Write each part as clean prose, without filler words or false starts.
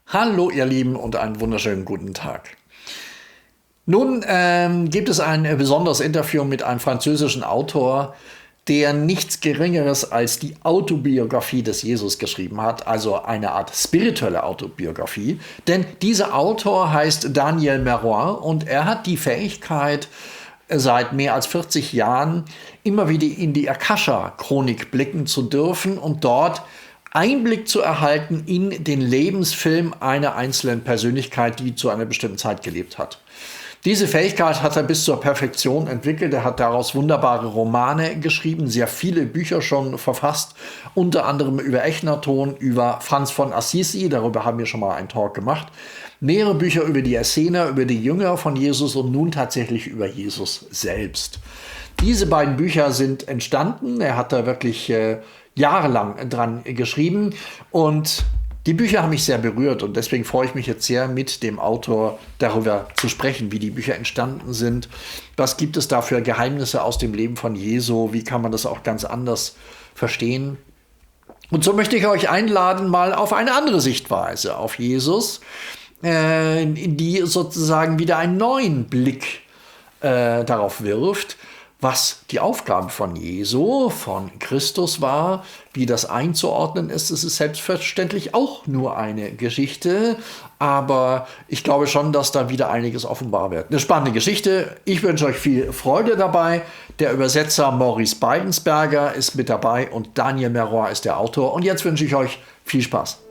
Hallo ihr Lieben und einen wunderschönen guten Tag. Nun gibt es ein besonderes Interview mit einem französischen Autor, der nichts Geringeres als die Autobiografie des Jesus geschrieben hat, also eine Art spirituelle Autobiografie. Denn dieser Autor heißt Daniel Meroin und er hat die Fähigkeit, seit mehr als 40 Jahren immer wieder in die Akasha-Chronik blicken zu dürfen und dort Einblick zu erhalten in den Lebensfilm einer einzelnen Persönlichkeit, die zu einer bestimmten Zeit gelebt hat. Diese Fähigkeit hat er bis zur Perfektion entwickelt. Er hat daraus wunderbare Romane geschrieben, sehr viele Bücher schon verfasst, unter anderem über Echnaton, über Franz von Assisi, darüber haben wir schon mal einen Talk gemacht, mehrere Bücher über die Essener, über die Jünger von Jesus und nun tatsächlich über Jesus selbst. Diese beiden Bücher sind entstanden. Er hat da wirklich jahrelang dran geschrieben und die Bücher haben mich sehr berührt und deswegen freue ich mich jetzt sehr, mit dem Autor darüber zu sprechen, wie die Bücher entstanden sind. Was gibt es da für Geheimnisse aus dem Leben von Jesu? Wie kann man das auch ganz anders verstehen? Und so möchte ich euch einladen, mal auf eine andere Sichtweise auf Jesus, die sozusagen wieder einen neuen Blick darauf wirft, was die Aufgabe von Jesu, von Christus war, wie das einzuordnen ist. Es ist selbstverständlich auch nur eine Geschichte, aber ich glaube schon, dass da wieder einiges offenbar wird. Eine spannende Geschichte. Ich wünsche euch viel Freude dabei. Der Übersetzer Maurice Beidensberger ist mit dabei und Daniel Meroin ist der Autor. Und jetzt wünsche ich euch viel Spaß.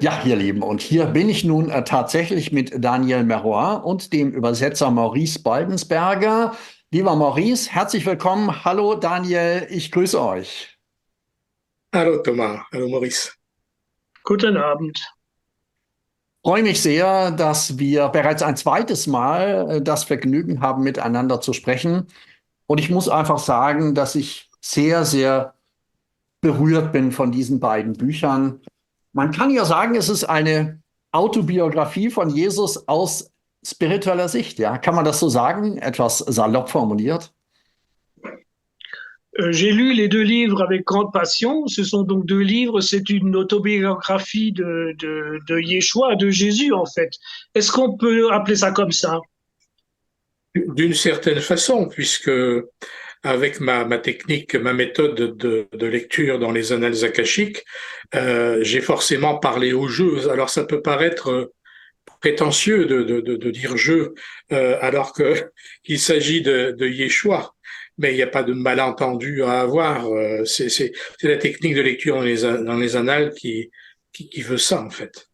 Ja, ihr Lieben, und hier bin ich nun tatsächlich mit Daniel Meroin und dem Übersetzer Maurice Beidensberger. Lieber Maurice, herzlich willkommen. Hallo Daniel, ich grüße euch. Hallo Thomas, hallo Maurice. Guten Abend. Freue mich sehr, dass wir bereits ein zweites Mal das Vergnügen haben, miteinander zu sprechen. Und ich muss einfach sagen, dass ich sehr, sehr berührt bin von diesen beiden Büchern. Man kann ja sagen, es ist eine Autobiografie von Jesus aus spiritueller Sicht. Ja? Kann man das so sagen? Etwas salopp formuliert? J'ai lu les deux livres avec grande passion. Ce sont donc deux livres. C'est une autobiographie de Yeshua, de Jésus en fait. Est-ce qu'on peut appeler ça comme ça? D'une certaine façon, puisque avec ma technique, ma méthode de lecture dans les annales akashiques, j'ai forcément parlé au jeu. Alors ça peut paraître prétentieux de dire jeu, alors que qu'il s'agit de Yeshua. Mais il n'y a pas de malentendu à avoir. C'est la technique de lecture dans les annales qui veut ça, en fait.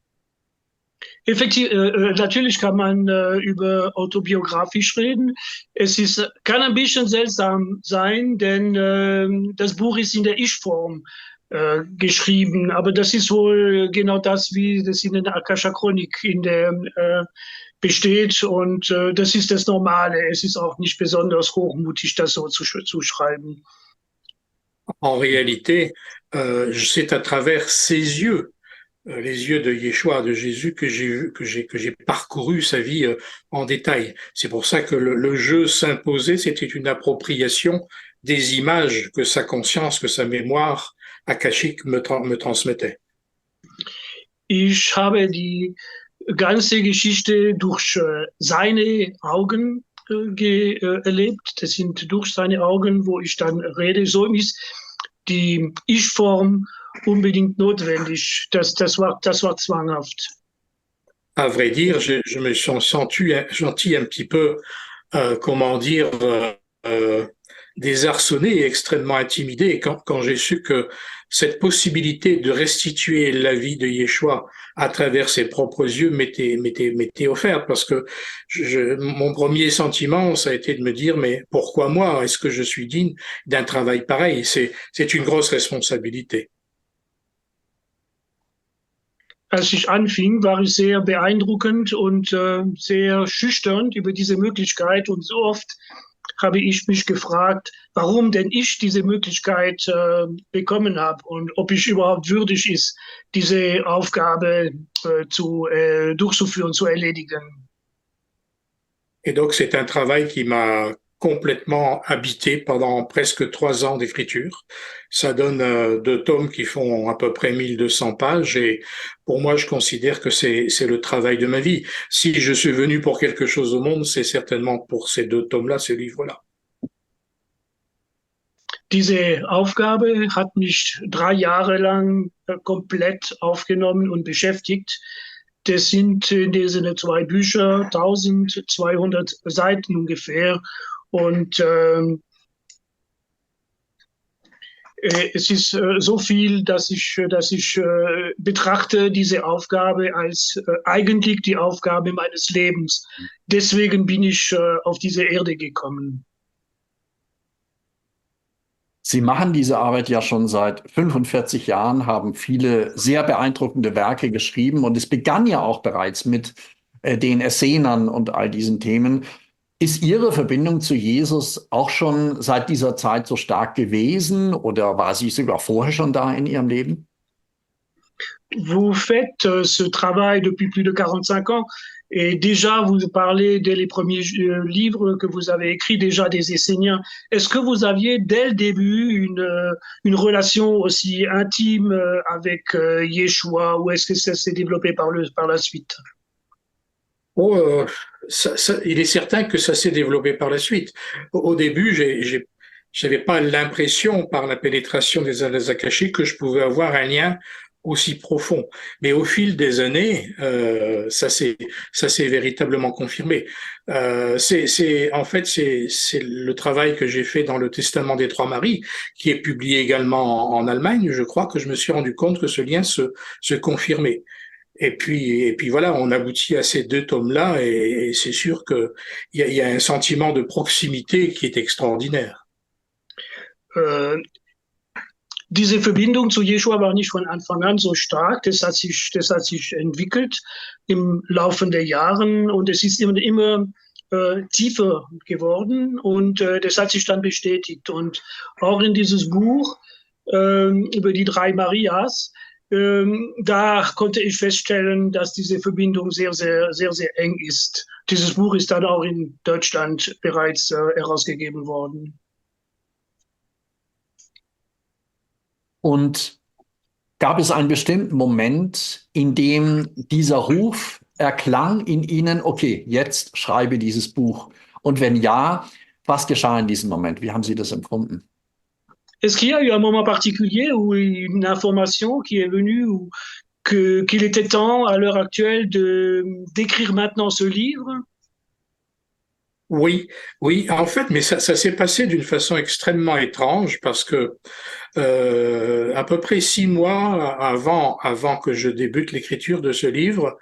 Effektiv, natürlich kann man über autobiografisch reden. Kann ein bisschen seltsam sein, denn das Buch ist in der Ich-Form geschrieben. Aber das ist wohl genau das, wie das in der Akasha-Chronik besteht. Und das ist das Normale. Es ist auch nicht besonders hochmutig, das so zu schreiben. En réalité, c'est à travers ses yeux, les yeux de Yeshua, de Jésus, que j'ai vu, que j'ai parcouru sa vie en détail. C'est pour ça que le jeu s'imposait, c'était une appropriation des images que sa conscience, que sa mémoire akashique me transmettait. Ich habe die ganze Geschichte durch seine Augen erlebt. Das sind durch seine Augen, wo ich dann rede. So ist die Ich-Form unbedingt notwendig. Das war zwanghaft. À vrai dire, je me suis senti un petit peu, comment dire, désarçonné et extrêmement intimidé quand j'ai su que cette possibilité de restituer la vie de Yeshua à travers ses propres yeux m'était offerte, parce que mon premier sentiment, ça a été de me dire, mais pourquoi moi? Est-ce que je suis digne d'un travail pareil? C'est une grosse responsabilité. Als ich anfing, war ich sehr beeindruckend und sehr schüchtern über diese Möglichkeit. Und so oft habe ich mich gefragt, warum denn ich diese Möglichkeit bekommen habe und ob ich überhaupt würdig ist, diese Aufgabe durchzuführen, zu erledigen. Et donc, c'est un travail qui m'a complètement habité pendant presque 3 ans d'écriture. Ça donne 2 tomes qui font à peu près 1200 pages et pour moi, je considère que c'est le travail de ma vie. Si je suis venu pour quelque chose au monde, c'est certainement pour ces 2 tomes-là, ces livres-là. Diese Aufgabe hat mich 3 Jahre lang komplett aufgenommen und beschäftigt. Das sind in diesen 2 Bücher 1200 Seiten ungefähr. Und es ist so viel, dass ich betrachte diese Aufgabe als eigentlich die Aufgabe meines Lebens. Deswegen bin ich auf diese Erde gekommen. Sie machen diese Arbeit ja schon seit 45 Jahren, haben viele sehr beeindruckende Werke geschrieben und es begann ja auch bereits mit den Essenern und all diesen Themen. Ist Ihre Verbindung zu Jesus auch schon seit dieser Zeit so stark gewesen oder war sie sogar vorher schon da in Ihrem Leben? Vous faites ce travail depuis plus de 45 ans et déjà vous parlez dès les premiers livres que vous avez écrits, déjà des Esséniens. Est-ce que vous aviez dès le début une relation aussi intime avec Yeshua ou est-ce que ça s'est développé par la suite? Oh, il est certain que ça s'est développé par la suite. Au début, j'avais pas l'impression, par la pénétration des annales akashiques, que je pouvais avoir un lien aussi profond. Mais au fil des années, ça s'est véritablement confirmé. En fait, c'est le travail que j'ai fait dans le Testament des Trois Maries, qui est publié également en Allemagne. Je crois que je me suis rendu compte que ce lien se confirmait. Et puis voilà, on aboutit à ces 2 tomes-là et c'est sûr que il y a un sentiment de proximité qui est extraordinaire. Diese Verbindung zu Jeshua war nicht von Anfang an so stark. Das hat sich entwickelt im Laufe der Jahren und es ist immer tiefer geworden und das hat sich dann bestätigt. Und auch in dieses Buch über die 3 Marias, da konnte ich feststellen, dass diese Verbindung sehr, sehr, sehr, sehr eng ist. Dieses Buch ist dann auch in Deutschland bereits herausgegeben worden. Und gab es einen bestimmten Moment, in dem dieser Ruf erklang in Ihnen, okay, jetzt schreibe dieses Buch? Und wenn ja, was geschah in diesem Moment? Wie haben Sie das empfunden? Est-ce qu'il y a eu un moment particulier ou une information qui est venue ou qu'il était temps à l'heure actuelle d'écrire maintenant ce livre? Oui, en fait, mais ça s'est passé d'une façon extrêmement étrange parce que à peu près 6 mois avant que je débute l'écriture de ce livre,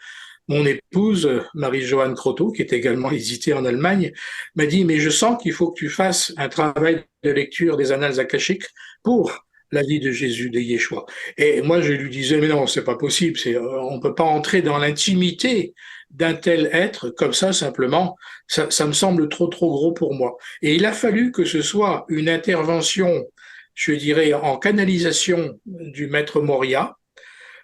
mon épouse, Marie-Joanne Croteau, qui est également éditée en Allemagne, m'a dit, mais je sens qu'il faut que tu fasses un travail de lecture des annales akashiques pour la vie de Jésus, de Yeshua. Et moi, je lui disais, mais non, c'est pas possible, on peut pas entrer dans l'intimité d'un tel être comme ça simplement, ça me semble trop gros pour moi. Et il a fallu que ce soit une intervention, je dirais, en canalisation du maître Moria,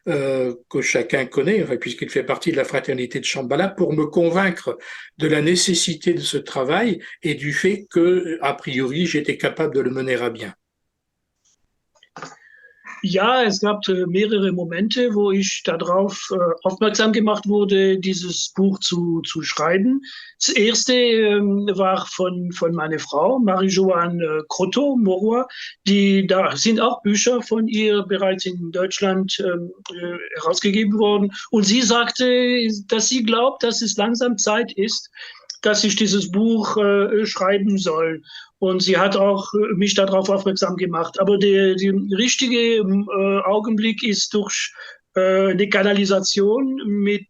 que chacun connaît, puisqu'il fait partie de la fraternité de Shambhala, pour me convaincre de la nécessité de ce travail et du fait que, a priori, j'étais capable de le mener à bien. Ja, es gab mehrere Momente, wo ich darauf aufmerksam gemacht wurde, dieses Buch zu schreiben. Das erste war von meiner Frau, Marie-Joanne Croteau, Morois. Da sind auch Bücher von ihr bereits in Deutschland herausgegeben worden. Und sie sagte, dass sie glaubt, dass es langsam Zeit ist, dass ich dieses Buch schreiben soll. Und sie hat auch mich darauf aufmerksam gemacht. Aber der richtige Augenblick ist durch eine Kanalisation mit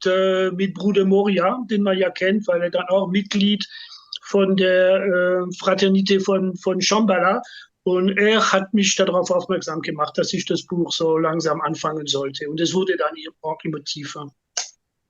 Bruder Moria, den man ja kennt, weil er dann auch Mitglied von der Fraternité von Shambhala. Und er hat mich darauf aufmerksam gemacht, dass ich das Buch so langsam anfangen sollte. Und es wurde dann auch immer tiefer.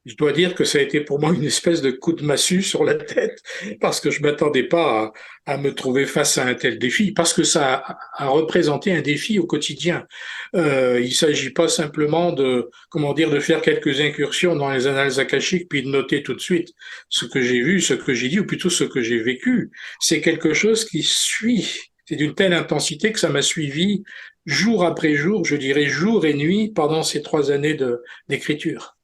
Je dois dire que ça a été pour moi une espèce de coup de massue sur la tête parce que je m'attendais pas à me trouver face à un tel défi, parce que ça a représenté un défi au quotidien. Il s'agit pas simplement de, comment dire, de faire quelques incursions dans les annales akashiques puis de noter tout de suite ce que j'ai vu, ce que j'ai dit, ou plutôt ce que j'ai vécu. C'est quelque chose qui suit. C'est d'une telle intensité que ça m'a suivi jour après jour, je dirais jour et nuit pendant ces 3 années d'écriture.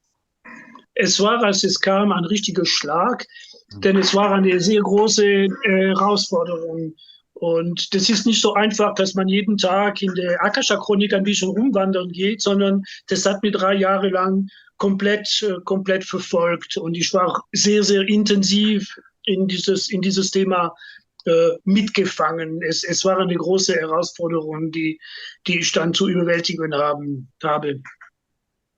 Es war, als es kam, ein richtiger Schlag, denn es war eine sehr große Herausforderung. Und das ist nicht so einfach, dass man jeden Tag in der Akasha-Chronik ein bisschen rumwandern geht, sondern das hat mir 3 Jahre lang komplett verfolgt. Und ich war sehr, sehr intensiv in dieses Thema mitgefangen. Es war eine große Herausforderung, die ich dann zu überwältigen habe.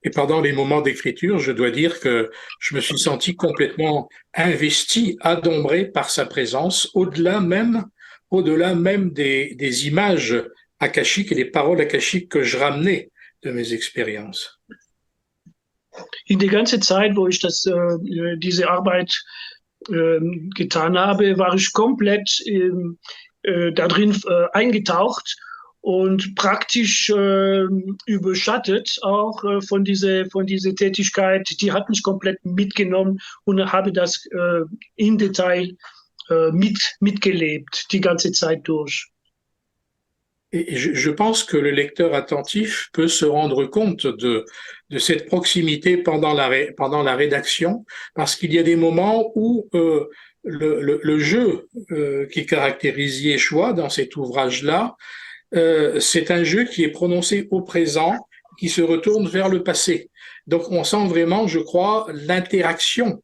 Et pendant les moments d'écriture, je dois dire que je me suis senti complètement investi, adombré par sa présence, au-delà même des images akashiques et des paroles akashiques que je ramenais de mes expériences. In der ganzen Zeit, wo ich diese Arbeit getan habe, war ich komplett da drin eingetaucht und praktisch überschattet auch von dieser Tätigkeit. Die hat mich komplett mitgenommen und habe das im Detail mitgelebt, die ganze Zeit durch. Et je pense que le lecteur attentif peut se rendre compte de cette proximité pendant la rédaction, parce qu'il y a des moments où le jeu qui caractérise Yeshua dans cet ouvrage-là, c'est un jeu qui est prononcé au présent, qui se retourne vers le passé. Donc on sent vraiment, je crois, l'interaction,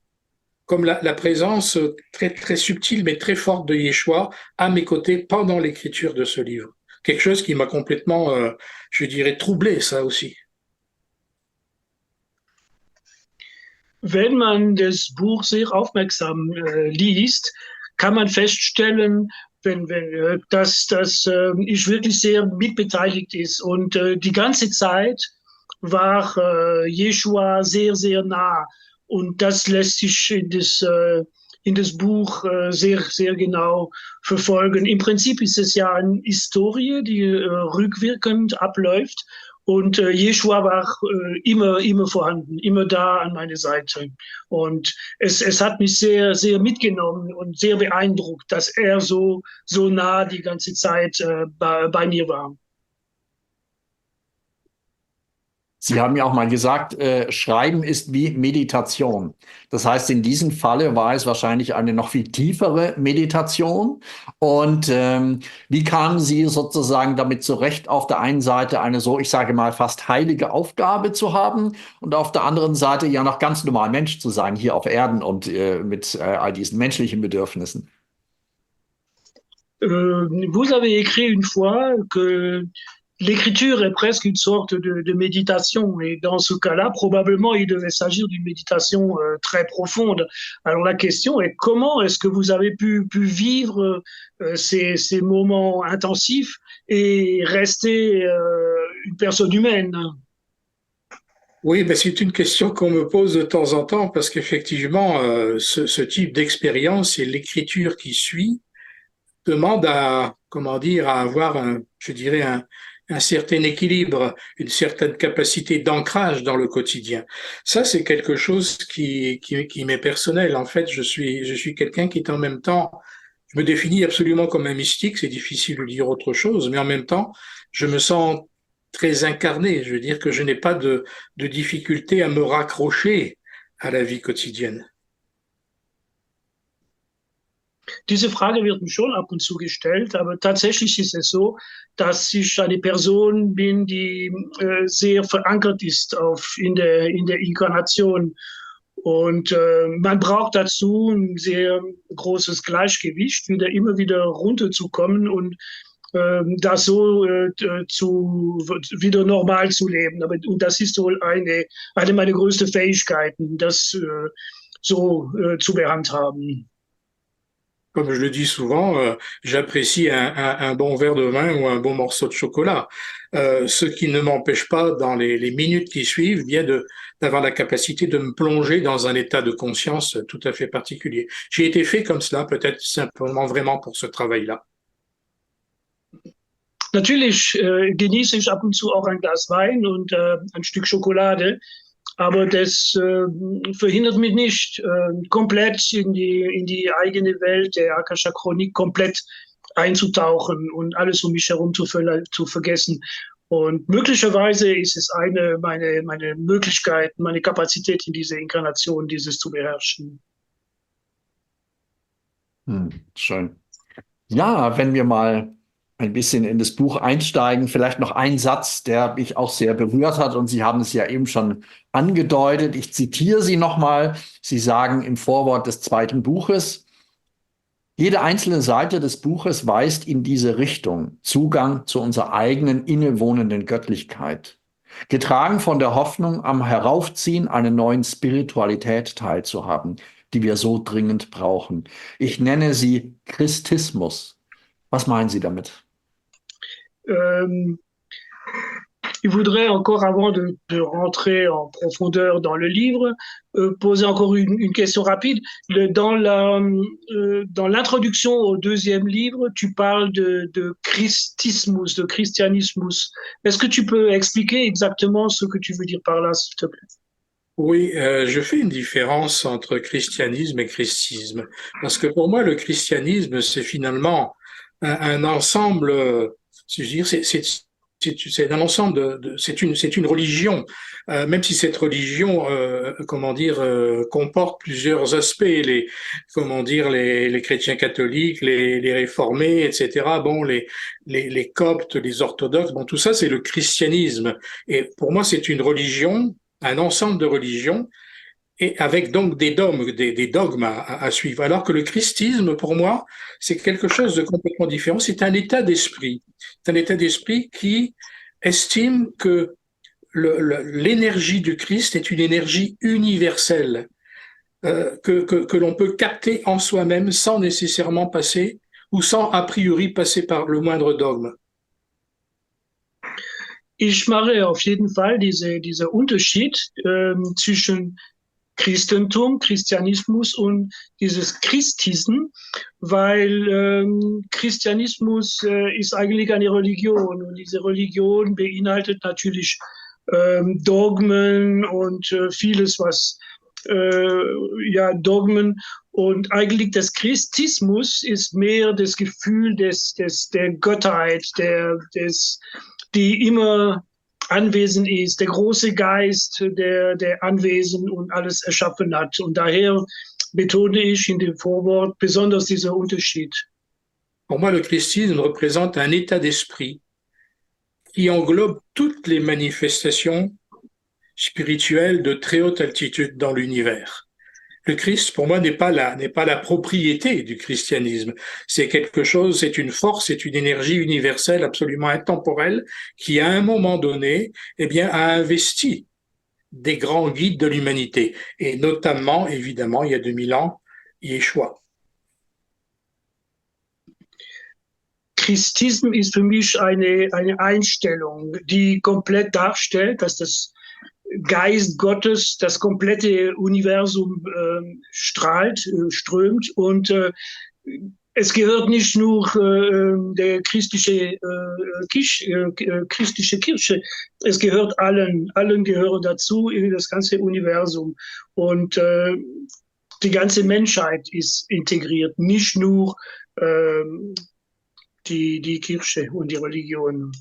comme la présence très, très subtile mais très forte de Yeshua à mes côtés pendant l'écriture de ce livre. Quelque chose qui m'a complètement, je dirais, troublé, ça aussi. Wenn man das Buch sehr aufmerksam liest, kann man feststellen, dass ich wirklich sehr mitbeteiligt ist. Und die ganze Zeit war Jeshua sehr, sehr nah. Und das lässt sich in das Buch sehr, sehr genau verfolgen. Im Prinzip ist es ja eine Historie, die rückwirkend abläuft. Und Jeshua war immer vorhanden, immer da an meiner Seite. Und es hat mich sehr, sehr mitgenommen und sehr beeindruckt, dass er so nah die ganze Zeit bei mir war. Sie haben ja auch mal gesagt, Schreiben ist wie Meditation. Das heißt, in diesem Falle war es wahrscheinlich eine noch viel tiefere Meditation. Und wie kamen Sie sozusagen damit zurecht, auf der einen Seite eine so, ich sage mal, fast heilige Aufgabe zu haben und auf der anderen Seite ja noch ganz normal Mensch zu sein, hier auf Erden und mit all diesen menschlichen Bedürfnissen? Vous avez écrit une fois que l'écriture est presque une sorte de méditation. Et dans ce cas-là, probablement, il devait s'agir d'une méditation très profonde. Alors la question est, comment est-ce que vous avez pu vivre ces moments intensifs et rester une personne humaine? Oui, ben c'est une question qu'on me pose de temps en temps, parce qu'effectivement, ce type d'expérience et l'écriture qui suit demande à, comment dire, à avoir je dirais, un certain équilibre, une certaine capacité d'ancrage dans le quotidien. Ça, c'est quelque chose qui m'est personnel. En fait, je suis quelqu'un qui est en même temps, je me définis absolument comme un mystique, c'est difficile de dire autre chose, mais en même temps, je me sens très incarné. Je veux dire que je n'ai pas de difficulté à me raccrocher à la vie quotidienne. Diese Frage wird mir schon ab und zu gestellt, aber tatsächlich ist es so, dass ich eine Person bin, die sehr verankert ist in der Inkarnation. Und man braucht dazu ein sehr großes Gleichgewicht, immer wieder runterzukommen und das so wieder normal zu leben. Und das ist wohl eine meiner größten Fähigkeiten, das so zu behandhaben. comme je le dis souvent, j'apprécie un bon verre de vin ou un bon morceau de chocolat. Ce qui ne m'empêche pas, dans les minutes qui suivent, bien d'avoir la capacité de me plonger dans un état de conscience tout à fait particulier. J'ai été fait comme cela, peut-être simplement vraiment pour ce travail-là. Natürlich genieße ich ab und zu auch ein Glas Wein und ein Stück Schokolade, aber das verhindert mich nicht, komplett in die eigene Welt der Akasha Chronik komplett einzutauchen und alles um mich herum zu vergessen. Und möglicherweise ist es meine Möglichkeit, meine Kapazität in dieser Inkarnation, dieses zu beherrschen. Schön. Ja, wenn wir mal ein bisschen in das Buch einsteigen, vielleicht noch ein Satz, der mich auch sehr berührt hat, und Sie haben es ja eben schon angedeutet. Ich zitiere Sie nochmal. Sie sagen im Vorwort des zweiten Buches: Jede einzelne Seite des Buches weist in diese Richtung, Zugang zu unserer eigenen innewohnenden Göttlichkeit, getragen von der Hoffnung, am Heraufziehen einer neuen Spiritualität teilzuhaben, die wir so dringend brauchen. Ich nenne sie Christismus. Was meinen Sie damit? Il voudrait encore, avant de rentrer en profondeur dans le livre, poser encore une question rapide. Dans l'introduction au deuxième livre, tu parles de christismus, de christianismus. Est-ce que tu peux expliquer exactement ce que tu veux dire par là, s'il te plaît? Oui, je fais une différence entre christianisme et christisme, parce que pour moi, le christianisme, c'est finalement un ensemble, si je veux dire, c'est un ensemble c'est une religion, même si cette religion, comporte plusieurs aspects, les chrétiens catholiques, les réformés, etc. Bon, les coptes, les orthodoxes, bon, tout ça, c'est le christianisme. Et pour moi, c'est une religion, un ensemble de religions, et avec donc des dogmes à suivre. Alors que le christisme, pour moi, c'est quelque chose de complètement différent. C'est un état d'esprit. C'est un état d'esprit qui estime que l'énergie du Christ est une énergie universelle, que l'on peut capter en soi-même sans nécessairement passer, ou sans a priori passer par le moindre dogme. Ich mache auf jeden Fall dieser Unterschied zwischen Christentum, Christianismus und dieses Christism, weil Christianismus ist eigentlich eine Religion und diese Religion beinhaltet natürlich Dogmen und vieles, was Dogmen, und eigentlich das Christismus ist mehr das Gefühl der Gottheit, die immer anwesend ist, der große Geist, der anwesend und alles erschaffen hat. Und daher betone ich in dem Vorwort besonders dieser Unterschied. Pour moi, le christisme représente un état d'esprit qui englobe toutes les manifestations spirituelles de très haute altitude dans l'univers. Le Christ, pour moi, n'est pas la propriété du christianisme. C'est quelque chose, c'est une force, c'est une énergie universelle absolument intemporelle qui, à un moment donné, a investi des grands guides de l'humanité. Et notamment, évidemment, il y a 2000 ans, Yeshua. Christism ist für mich eine Einstellung, die komplett darstellt, dass das Geist Gottes das komplette Universum strömt, und es gehört nicht nur der christliche Kirche, es gehört allen gehören dazu, das ganze Universum, und die ganze Menschheit ist integriert, nicht nur die Kirche und die Religion.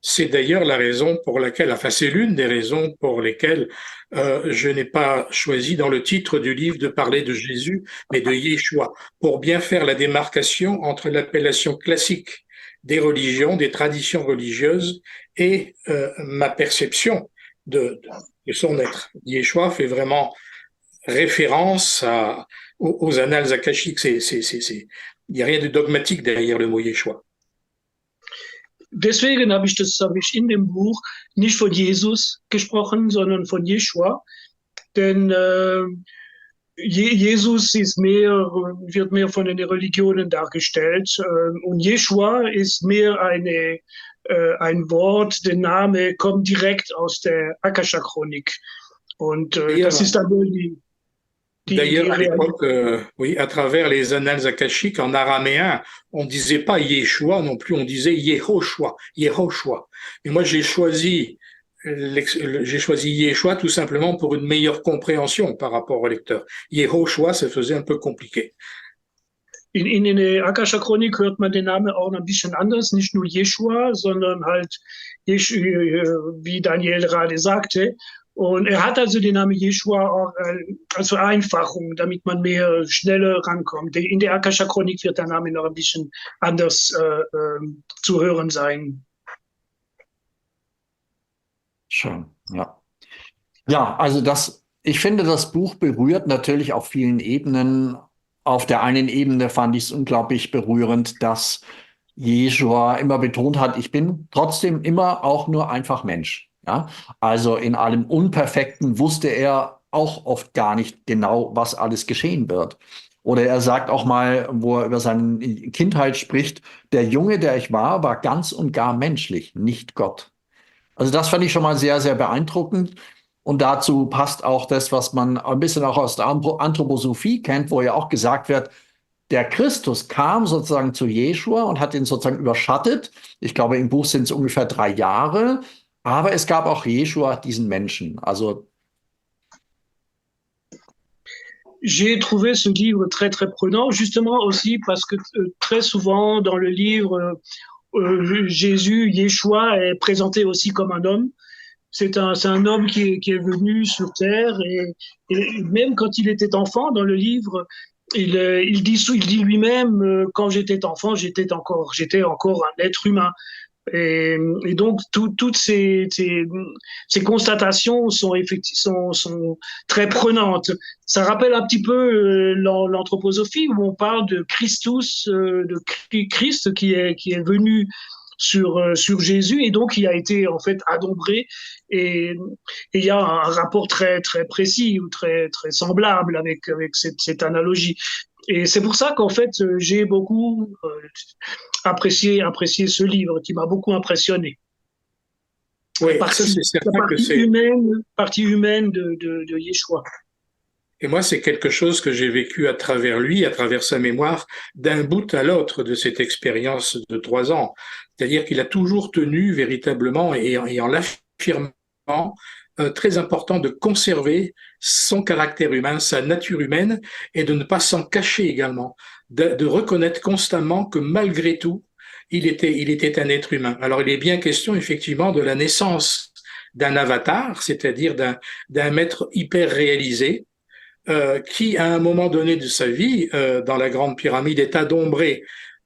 C'est d'ailleurs la raison pour laquelle, enfin c'est l'une des raisons pour lesquelles je n'ai pas choisi dans le titre du livre de parler de Jésus, mais de Yeshua, pour bien faire la démarcation entre l'appellation classique des religions, des traditions religieuses, et ma perception de son être. Yeshua fait vraiment référence aux annales akashiques. Il n'y a rien de dogmatique derrière le mot Yeshua. Deswegen habe ich in dem Buch nicht von Jesus gesprochen, sondern von Jeschua. Denn Jesus wird mehr von den Religionen dargestellt und Jeschua ist mehr ein Wort, der Name kommt direkt aus der Akasha-Chronik. Und das ist dann wohl die D'ailleurs, à Realität. l'époque, oui, à travers les annales akashiques, en araméen, on disait pas Yeshua non plus, on disait Yehoshua, Yehoshua. Et moi, j'ai choisi Yeshua tout simplement pour une meilleure compréhension par rapport au lecteur. Yehoshua, ça faisait un peu compliqué. In der Akasha-Chronik hört man den Namen auch ein bisschen anders, nicht nur Jeschua, sondern halt, wie Daniel gerade sagte. Und er hat also den Namen Jeschua auch als Vereinfachung, damit man mehr schneller rankommt. In der Akasha-Chronik wird der Name noch ein bisschen anders zu hören sein. Schön, ja. Ja, also ich finde, das Buch berührt natürlich auf vielen Ebenen. Auf der einen Ebene fand ich es unglaublich berührend, dass Jeschua immer betont hat, ich bin trotzdem immer auch nur einfach Mensch. Ja? Also in allem Unperfekten wusste er auch oft gar nicht genau, was alles geschehen wird. Oder er sagt auch mal, wo er über seine Kindheit spricht, der Junge, der ich war ganz und gar menschlich, nicht Gott. Also das fand ich schon mal sehr, sehr beeindruckend. Und dazu passt auch das, was man ein bisschen auch aus der Anthroposophie kennt, wo ja auch gesagt wird, der Christus kam sozusagen zu Jeschua und hat ihn sozusagen überschattet. Ich glaube, im Buch sind es ungefähr 3 Jahre. Aber es gab auch Jeschua, diesen Menschen. Also J'ai trouvé ce livre très, très prenant, justement aussi parce que très souvent dans le livre, Jésus, Yeshua, est présenté aussi comme un homme. C'est un homme qui est venu sur Terre et même quand il était enfant dans le livre, il dit lui-même, quand j'étais enfant, j'étais encore un être humain. Et donc, toutes ces constatations sont très prenantes. Ça rappelle un petit peu l'anthroposophie où on parle de Christus, de Christ qui est venu sur Jésus et donc il a été en fait adombré et il y a un rapport très très précis ou très très semblable avec cette analogie. Et c'est pour ça qu'en fait j'ai beaucoup apprécié ce livre qui m'a beaucoup impressionné. Oui, ça c'est certain que c'est partie humaine de Yeshua. Et moi, c'est quelque chose que j'ai vécu à travers lui, à travers sa mémoire, d'un bout à l'autre de cette expérience de 3 ans. C'est-à-dire qu'il a toujours tenu véritablement, et en l'affirmant, très important de conserver son caractère humain, sa nature humaine, et de ne pas s'en cacher également, de reconnaître constamment que malgré tout, il était un être humain. Alors, il est bien question effectivement de la naissance d'un avatar, c'est-à-dire d'un maître hyper réalisé, qui, à un moment donné de sa vie, dans la Grande Pyramide, est adombré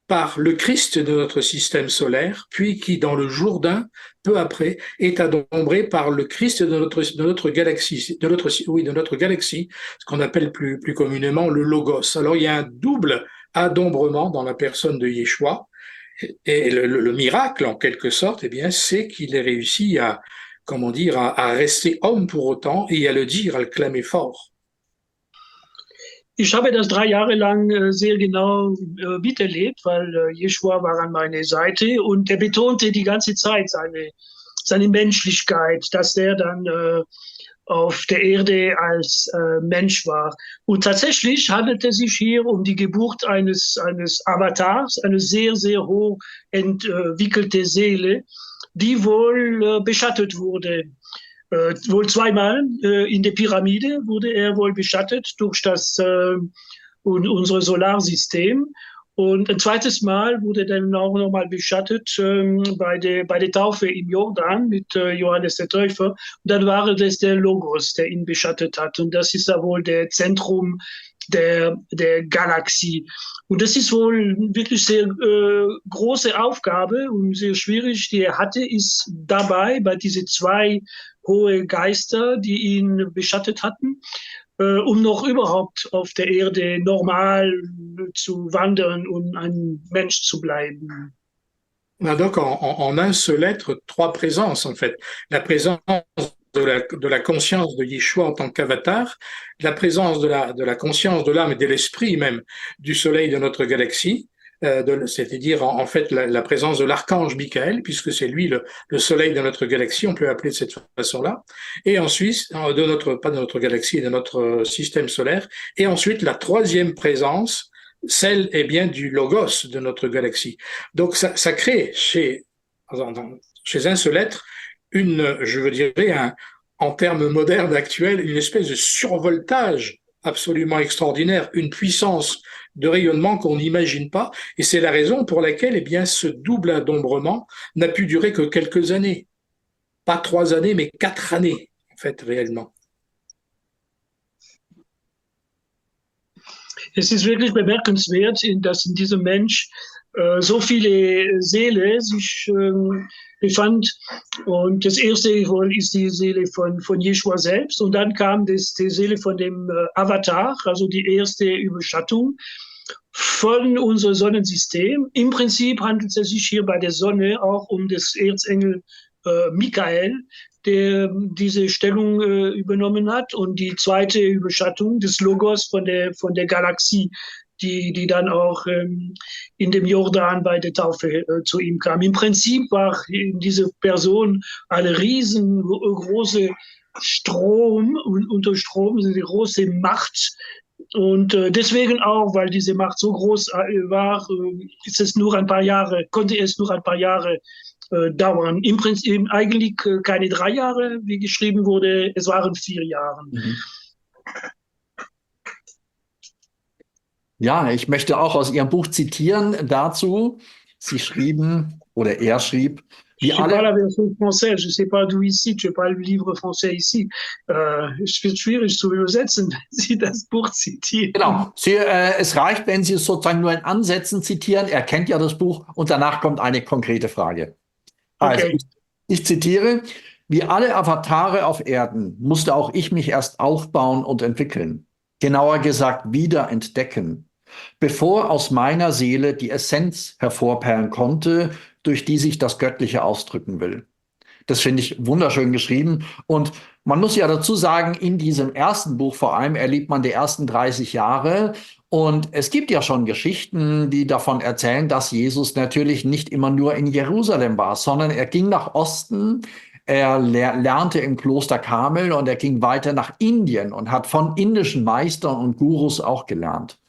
par le Christ de notre système solaire, puis qui, dans le Jourdain, peu après, est adombré par le Christ de notre galaxie, de notre galaxie, ce qu'on appelle plus communément le Logos. Alors, il y a un double adombrement dans la personne de Yeshua, et le miracle, en quelque sorte, eh bien, c'est qu'il ait réussi à rester homme pour autant et à le dire, à le clamer fort. Ich habe das 3 Jahre lang sehr genau miterlebt, weil Jeschua war an meiner Seite und er betonte die ganze Zeit seine Menschlichkeit, dass er dann auf der Erde als Mensch war. Und tatsächlich handelt es sich hier um die Geburt eines Avatars, eine sehr, sehr hoch entwickelte Seele, die wohl beschattet wurde. Wohl 2-mal in der Pyramide wurde er wohl beschattet durch unser Solarsystem. Und ein 2. Mal wurde dann auch nochmal beschattet bei der Taufe im Jordan mit Johannes der Täufer. Und dann war es der Logos, der ihn beschattet hat. Und das ist ja wohl der Zentrum der Galaxie. Und das ist wohl wirklich sehr große Aufgabe und sehr schwierig, die er hatte, ist dabei bei diese 2 hohe Geister, die ihn beschattet hatten, um noch überhaupt auf der Erde normal zu wandern und ein Mensch zu bleiben. On a donc en un seul être 3 présences, en fait. La présence de la conscience de Yeshua en tant qu'avatar, la présence de la conscience de l'âme et de l'esprit même du soleil de notre galaxie, c'est-à-dire en fait la présence de l'archange Michael, puisque c'est lui le soleil de notre galaxie, on peut l'appeler de cette façon-là, et ensuite, pas de notre galaxie, de notre système solaire, et ensuite la troisième présence, celle eh bien du logos de notre galaxie. Donc ça crée chez un seul être je veux dire, en termes modernes actuels, une espèce de survoltage absolument extraordinaire, une puissance de rayonnement qu'on n'imagine pas. Et c'est la raison pour laquelle eh bien, ce double adombrement n'a pu durer que quelques années. Pas 3 années, mais 4 années, en fait, réellement. Es ist wirklich bemerkenswert, dass in diesem Mensch so viele Seele sich befand. Und das erste ist die Seele von Jeshua selbst. Und dann kam die Seele von dem Avatar, also die erste Überschattung von unserem Sonnensystem. Im Prinzip handelt es sich hier bei der Sonne auch um das Erzengel Michael, der diese Stellung übernommen hat, und die zweite Überschattung des Logos von der Galaxie, die dann auch in dem Jordan bei der Taufe zu ihm kam. Im Prinzip war diese Person eine riesengroße unter Strom, eine große Macht. Und deswegen auch, weil diese Macht so groß war, konnte es nur ein paar Jahre dauern. Im Prinzip eigentlich keine 3 Jahre, wie geschrieben wurde, es waren 4 Jahre. Mhm. Ja, ich möchte auch aus Ihrem Buch zitieren dazu. Sie schrieben, oder er schrieb, Je ne sais pas la version française, je ne sais pas d'où ici, je n'ai pas le livre français ici. Es wird schwierig zu übersetzen, wenn Sie das Buch zitieren. Genau, es reicht, wenn Sie es sozusagen nur in Ansätzen zitieren. Er kennt ja das Buch und danach kommt eine konkrete Frage. Also, Okay. ich zitiere, wie alle Avatare auf Erden musste auch ich mich erst aufbauen und entwickeln. Genauer gesagt, wiederentdecken, bevor aus meiner Seele die Essenz hervorperlen konnte, durch die sich das Göttliche ausdrücken will. Das finde ich wunderschön geschrieben. Und man muss ja dazu sagen, in diesem ersten Buch vor allem erlebt man die ersten 30 Jahre. Und es gibt ja schon Geschichten, die davon erzählen, dass Jesus natürlich nicht immer nur in Jerusalem war, sondern er ging nach Osten, er lernte im Kloster Karmel und er ging weiter nach Indien und hat von indischen Meistern und Gurus auch gelernt.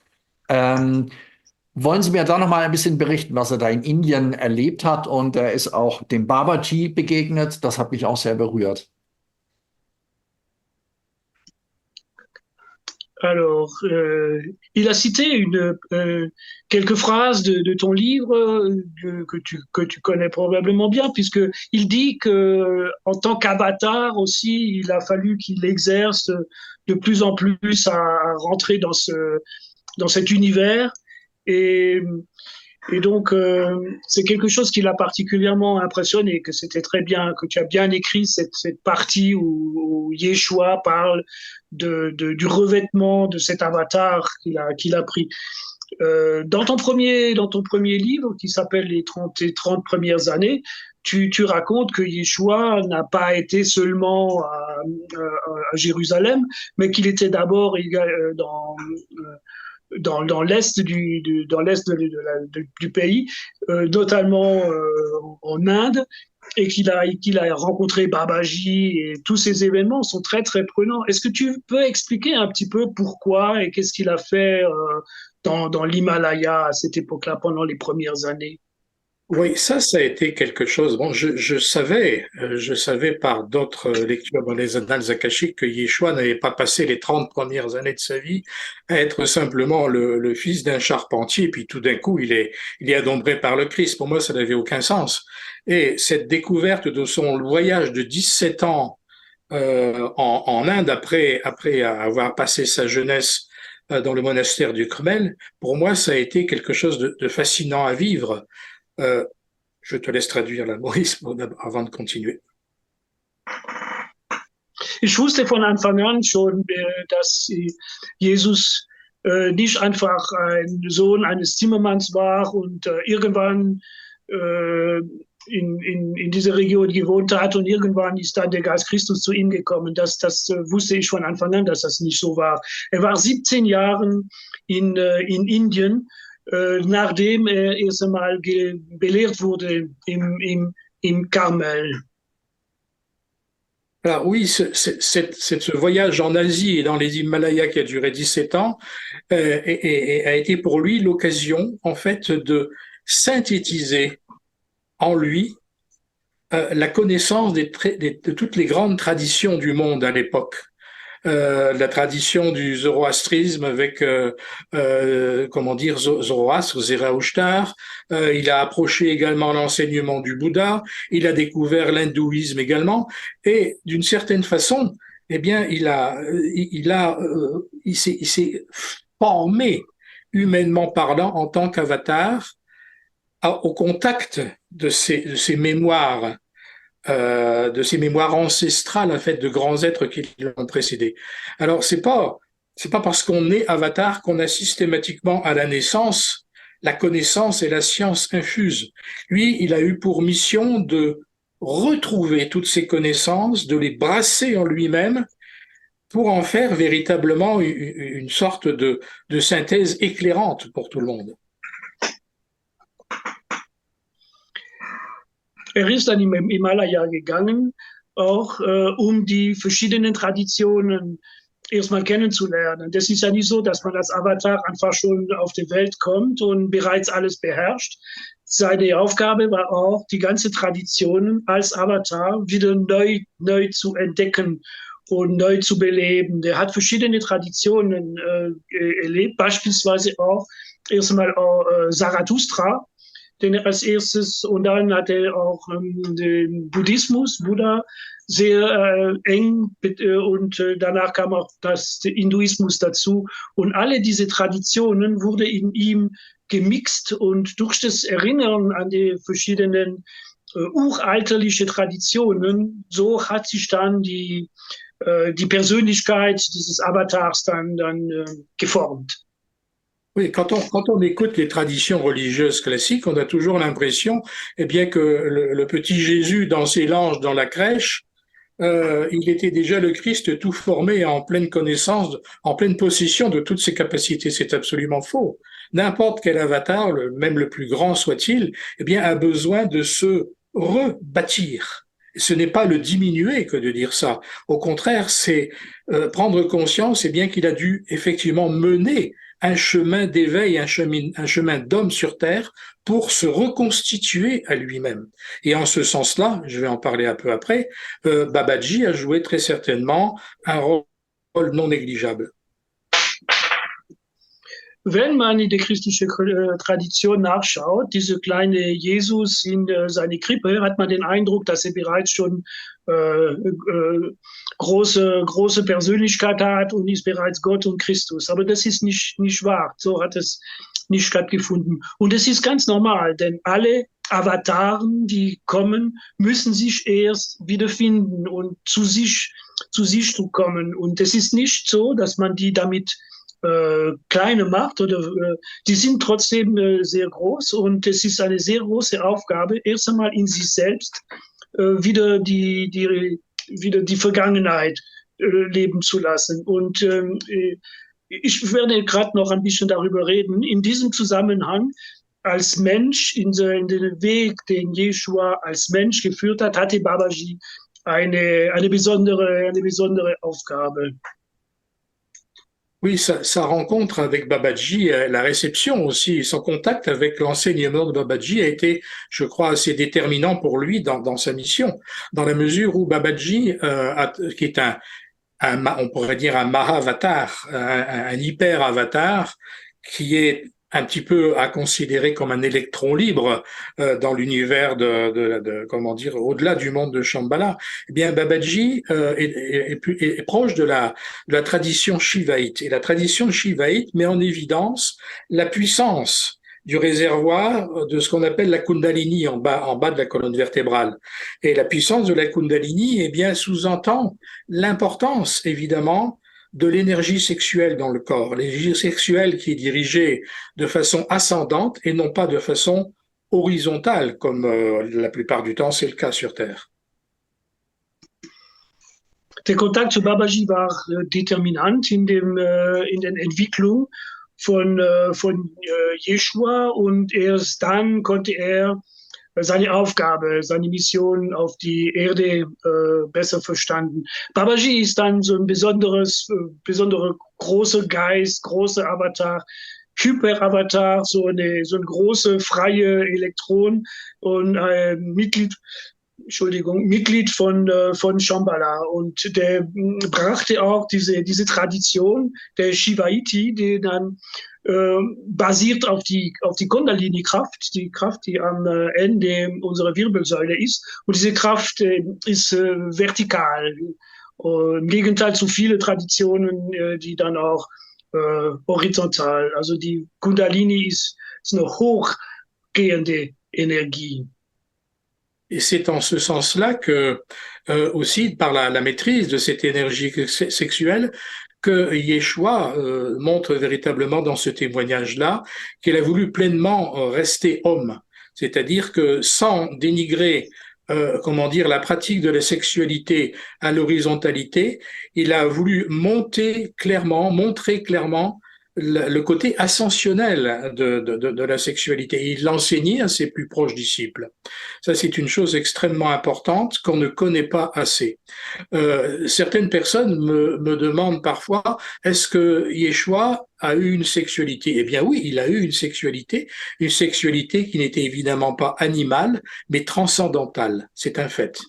Wollen Sie mir da noch mal ein bisschen berichten, was er da in Indien erlebt hat? Und er ist auch dem Babaji begegnet. Das hat mich auch sehr berührt. Alors, il a cité quelques phrases de ton livre que tu connais probablement bien, puisqu'il dit que en tant qu'avatar aussi, il a fallu qu'il exerce de plus en plus à rentrer dans cet univers. Et donc, c'est quelque chose qui l'a particulièrement impressionné, que c'était très bien, que tu as bien écrit cette partie où Yeshua parle du revêtement de cet avatar qu'il a pris. Dans ton premier livre, qui s'appelle les 30 premières années, tu racontes que Yeshua n'a pas été seulement à Jérusalem, mais qu'il était d'abord dans l'est du pays, notamment en Inde, et qu'il a rencontré Babaji, et tous ces événements sont très très prenants. Est-ce que tu peux expliquer un petit peu pourquoi et qu'est-ce qu'il a fait dans l'Himalaya à cette époque-là, pendant les premières années? Oui, ça a été quelque chose. Bon, je savais par d'autres lectures dans les annales akashiques que Yeshua n'avait pas passé les 30 premières années de sa vie à être simplement le fils d'un charpentier, puis tout d'un coup, il est adombré par le Christ. Pour moi, ça n'avait aucun sens. Et cette découverte de son voyage de 17 ans en Inde, après avoir passé sa jeunesse dans le monastère du Carmel, pour moi, ça a été quelque chose de fascinant à vivre. Je te laisse traduire la Maurice avant de continuer. Ich wusste von Anfang an schon, dass Jesus nicht einfach ein Sohn eines Zimmermanns war und irgendwann in dieser Region gewohnt hat und irgendwann ist dann der Geist Christus zu ihm gekommen. Das wusste ich von Anfang an, dass das nicht so war. Er war 17 Jahre in Indien, nachdem er erst einmal belehrt wurde im Karmel. Alors oui, ce voyage en Asie et dans les Himalayas qui a duré 17 ans a été pour lui l'occasion, en fait, de synthétiser en lui la connaissance de toutes les grandes traditions du monde à l'époque. La tradition du zoroastrisme avec, comment dire, Zoroastre, Zeraustar. Il a approché également l'enseignement du Bouddha. Il a découvert l'hindouisme également. Et d'une certaine façon, eh bien, il s'est formé, humainement parlant, en tant qu'avatar, au contact de ces mémoires ancestrales, en fait, de grands êtres qui l'ont précédé. Alors, c'est pas parce qu'on est avatar qu'on a systématiquement à la naissance la connaissance et la science infuse. Lui, il a eu pour mission de retrouver toutes ces connaissances, de les brasser en lui-même pour en faire véritablement une sorte de synthèse éclairante pour tout le monde. Er ist dann im Himalaya gegangen, auch die verschiedenen Traditionen erstmal kennenzulernen. Das ist ja nicht so, dass man als Avatar einfach schon auf die Welt kommt und bereits alles beherrscht. Seine Aufgabe war auch, die ganze Traditionen als Avatar wieder neu zu entdecken und neu zu beleben. Der hat verschiedene Traditionen erlebt, beispielsweise auch erstmal Zarathustra, den er als erstes, und dann hat er auch den Buddhismus, Buddha, sehr eng und danach kam auch der Hinduismus dazu. Und alle diese Traditionen wurde in ihm gemixt und durch das Erinnern an die verschiedenen uralterliche Traditionen, so hat sich dann die Persönlichkeit dieses Avatars dann geformt. Oui, quand on écoute les traditions religieuses classiques, on a toujours l'impression, eh bien, que le petit Jésus dans ses langes dans la crèche, il était déjà le Christ tout formé, en pleine connaissance, en pleine possession de toutes ses capacités. C'est absolument faux. N'importe quel avatar, même le plus grand soit-il, eh bien, a besoin de se rebâtir. Ce n'est pas le diminuer que de dire ça. Au contraire, c'est prendre conscience, eh bien, qu'il a dû effectivement mener un chemin d'éveil, un chemin d'homme sur terre pour se reconstituer à lui-même. Et en ce sens-là, je vais en parler un peu après, Babaji a joué très certainement un rôle non négligeable. Wenn man in die christliche Tradition nachschaut, diese kleine Jesus in seine Krippe, hat man den Eindruck, dass er bereits schon große Persönlichkeit hat und ist bereits Gott und Christus. Aber das ist nicht wahr. So hat es nicht stattgefunden. Und es ist ganz normal, denn alle Avataren, die kommen, müssen sich erst wiederfinden und zu sich kommen. Und es ist nicht so, dass man die damit kleine macht, oder die sind trotzdem sehr groß, und es ist eine sehr große Aufgabe, erst einmal in sich selbst wieder die Vergangenheit leben zu lassen. Und ich werde gerade noch ein bisschen darüber reden. In diesem Zusammenhang, als Mensch, in den Weg, den Jeshua als Mensch geführt hat, hatte Babaji eine besondere Aufgabe. Oui, sa rencontre avec Babaji, la réception aussi, son contact avec l'enseignement de Babaji a été, je crois, assez déterminant pour lui dans sa mission, dans la mesure où Babaji, qui est on pourrait dire un Mahavatar, un hyper-avatar, qui est un petit peu à considérer comme un électron libre dans l'univers comment dire, au-delà du monde de Shambhala. Eh bien, Babaji est proche de la tradition shivaïte. Et la tradition shivaïte met en évidence la puissance du réservoir de ce qu'on appelle la Kundalini en bas de la colonne vertébrale. Et la puissance de la Kundalini, eh bien, sous-entend l'importance, évidemment, de l'énergie sexuelle dans le corps, l'énergie sexuelle qui est dirigée de façon ascendante et non pas de façon horizontale, comme la plupart du temps c'est le cas sur Terre. Der Kontakt zu Babaji war determinant in der Entwicklung von Jeschua und erst dann konnte er seine Aufgabe, seine Mission auf die Erde besser verstanden. Babaji ist dann so ein besonderer großer Geist, großer Avatar, Hyperavatar, so ein große freie Elektron und Mitglied von Shambhala. Und der brachte auch diese Tradition der Shivaiti, die dann basiert auf die Kundalini-Kraft, die Kraft, die am Ende unserer Wirbelsäule ist. Und diese Kraft ist vertikal. Im Gegenteil zu vielen Traditionen, die dann auch horizontal, also die Kundalini ist eine hochgehende Énergie. Et c'est en ce sens-là que, aussi par la maîtrise de cette énergie sexuelle, que Yeshua montre véritablement dans ce témoignage-là qu'il a voulu pleinement rester homme. C'est-à-dire que sans dénigrer, la pratique de la sexualité à l'horizontalité, il a voulu montrer clairement le côté ascensionnel de la sexualité. Il l'enseignait à ses plus proches disciples. Ça, c'est une chose extrêmement importante qu'on ne connaît pas assez. Certaines personnes me demandent parfois, est-ce que Yeshua a eu une sexualité? Eh bien oui, il a eu une sexualité qui n'était évidemment pas animale, mais transcendantale. C'est un fait.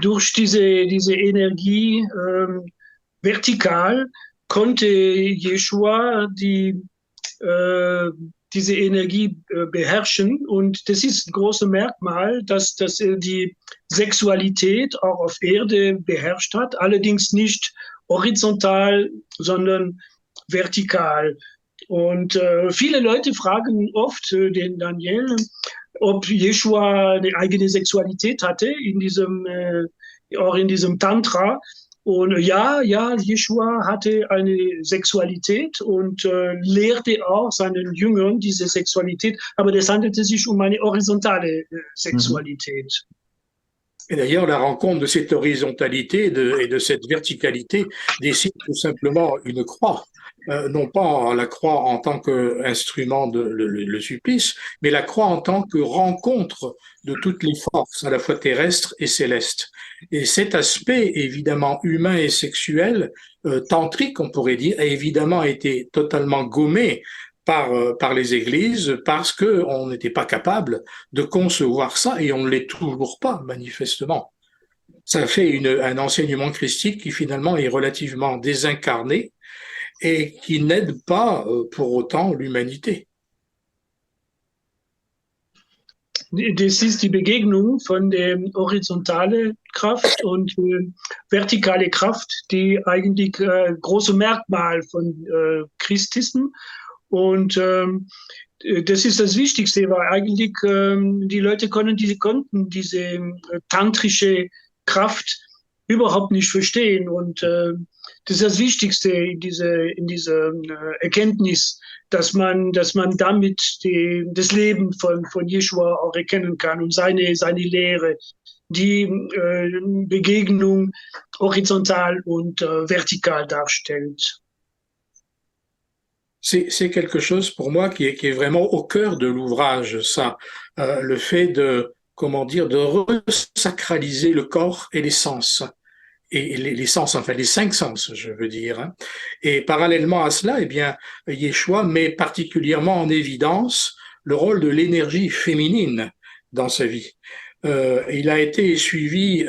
Durch diese Energie vertikal konnte Jeschua diese Energie beherrschen und das ist ein großes Merkmal, dass er die Sexualität auch auf Erde beherrscht hat, allerdings nicht horizontal, sondern vertikal. Und viele Leute fragen oft den Daniel, ob Jeschua eine eigene Sexualität hatte auch in diesem Tantra. Und ja, Jeschua hatte eine Sexualität und lehrte auch seinen Jüngern diese Sexualität, aber es handelte sich um eine horizontale Sexualität. Et d'ailleurs, la rencontre de cette horizontalité et de cette verticalité décide tout simplement une croix. Non pas la croix en tant qu'instrument le supplice, mais la croix en tant que rencontre de toutes les forces, à la fois terrestres et célestes. Et cet aspect, évidemment humain et sexuel, tantrique, on pourrait dire, a évidemment été totalement gommé par les églises parce qu'on n'était pas capable de concevoir ça et on ne l'est toujours pas, manifestement. Ça fait un enseignement christique qui finalement est relativement désincarné et qui n'aide pas pour autant l'humanité. Das ist die Begegnung von der horizontalen Kraft und vertikale Kraft, die eigentlich große Merkmal von Christen. Und das ist das Wichtigste, weil eigentlich die Leute konnten diese tantrische Kraft überhaupt nicht verstehen. Und das ist das Wichtigste in dieser Erkenntnis, dass man damit das Leben von Jeschua auch erkennen kann und seine Lehre, die Begegnung horizontal und vertikal darstellt. C'est quelque chose pour moi qui est vraiment au cœur de l'ouvrage, ça, le fait de resacraliser le corps et les sens. Et les sens, enfin les 5 sens, je veux dire. Hein. Et parallèlement à cela, eh bien, Yeshua met particulièrement en évidence le rôle de l'énergie féminine dans sa vie. Il a été suivi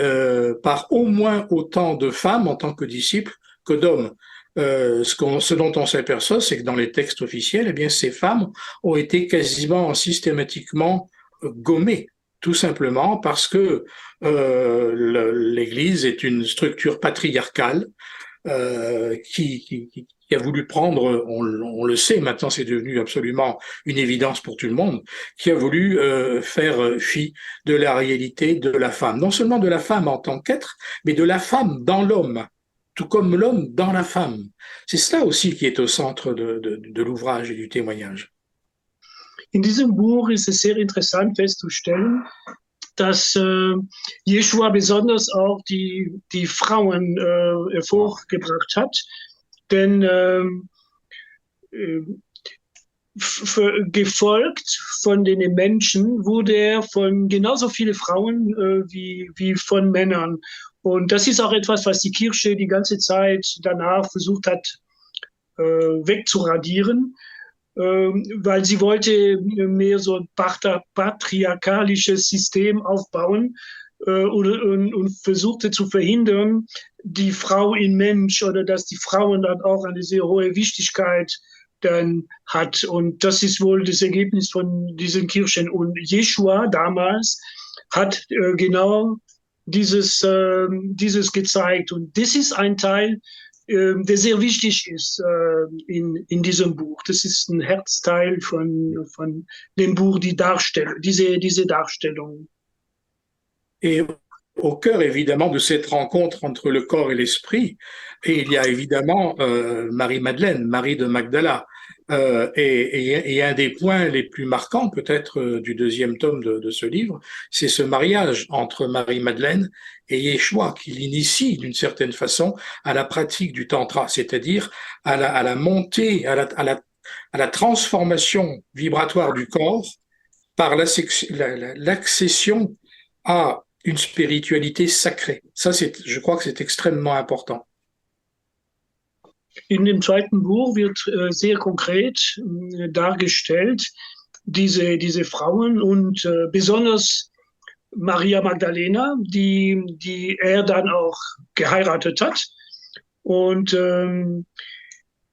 par au moins autant de femmes en tant que disciples que d'hommes. Ce dont on s'aperçoit, c'est que dans les textes officiels, eh bien, ces femmes ont été quasiment systématiquement gommées, tout simplement parce que l'Église est une structure patriarcale qui a voulu prendre, on le sait maintenant, c'est devenu absolument une évidence pour tout le monde, qui a voulu faire fi de la réalité de la femme, non seulement de la femme en tant qu'être, mais de la femme dans l'homme. tout comme l'homme dans la femme. C'est cela aussi qui est au centre de l'ouvrage et du témoignage. In diesem Buch ist es sehr interessant festzustellen, dass Jeschua besonders auch die Frauen hervorgebracht hat. Denn gefolgt von den Menschen wurde er von genauso viele Frauen wie von Männern. Und das ist auch etwas, was die Kirche die ganze Zeit danach versucht hat wegzuradieren, weil sie wollte mehr so ein patriarchalisches System aufbauen und versuchte zu verhindern, die Frau in Mensch oder dass die Frauen dann auch eine sehr hohe Wichtigkeit dann hat. Und das ist wohl das Ergebnis von diesen Kirchen. Und Jeschua damals hat genau dieses gezeigt. Und das ist ein Teil, der sehr wichtig ist in diesem Buch. Das ist ein Herzteil von dem Buch, diese Darstellung. Et au cœur, évidemment, de cette rencontre entre le corps et l'esprit, et il y a évidemment Marie-Madeleine, Marie de Magdala. Et un des points les plus marquants, peut-être, du deuxième tome de ce livre, c'est ce mariage entre Marie-Madeleine et Yeshua, qui l'initie d'une certaine façon à la pratique du tantra, c'est-à-dire à la montée, à la transformation vibratoire du corps par l'accession à une spiritualité sacrée. Ça, je crois que c'est extrêmement important. In dem zweiten Buch wird sehr konkret dargestellt, diese Frauen und besonders Maria Magdalena, die er dann auch geheiratet hat. Und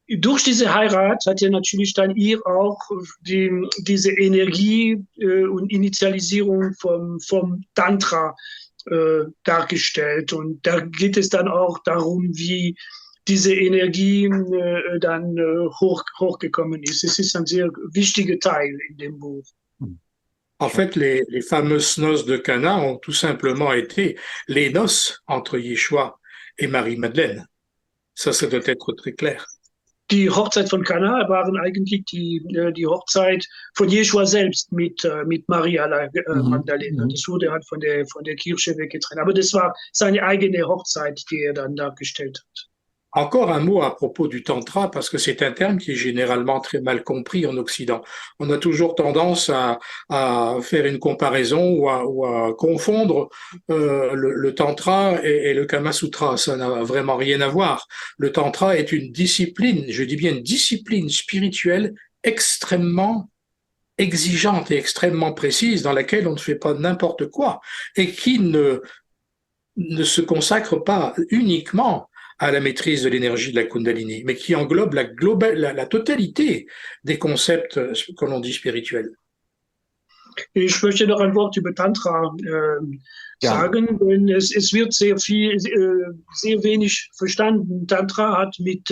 durch diese Heirat hat er natürlich dann ihr auch diese Energie und Initialisierung vom Tantra dargestellt. Und da geht es dann auch darum, wie diese Energie dann hochgekommen ist. Es ist ein sehr wichtiger Teil in dem Buch. En fait, les fameuses noces de Cana ont tout simplement été les noces entre Yeshua et Marie-Madeleine. Ça doit être très clair. Die Hochzeit von Kana waren eigentlich die Hochzeit von Jeschua selbst mit Maria Magdalena. Das wurde halt von der Kirche weggetrennt. Aber das war seine eigene Hochzeit, die er dann dargestellt hat. Encore un mot à propos du tantra, parce que c'est un terme qui est généralement très mal compris en Occident. On a toujours tendance à faire une comparaison ou à confondre le tantra et le Kama Sutra. Ça n'a vraiment rien à voir. Le tantra est une discipline, je dis bien une discipline spirituelle extrêmement exigeante et extrêmement précise, dans laquelle on ne fait pas n'importe quoi et qui ne se consacre pas uniquement à la maîtrise de l'énergie de la Kundalini, mais qui englobe la totalité des concepts que l'on dit spirituels. Ich möchte noch ein Wort über Tantra sagen, denn es wird sehr wenig verstanden. Tantra hat wie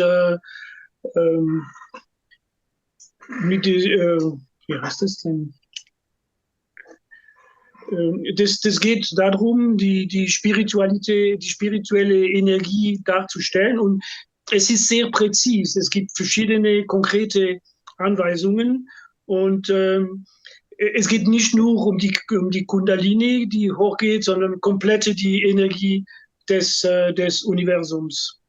heißt das denn? Das geht darum, die Spiritualität, die spirituelle Energie darzustellen. Und es ist sehr präzis. Es gibt verschiedene konkrete Anweisungen. Und es geht nicht nur um die Kundalini, die hochgeht, sondern komplett die Energie des Universums.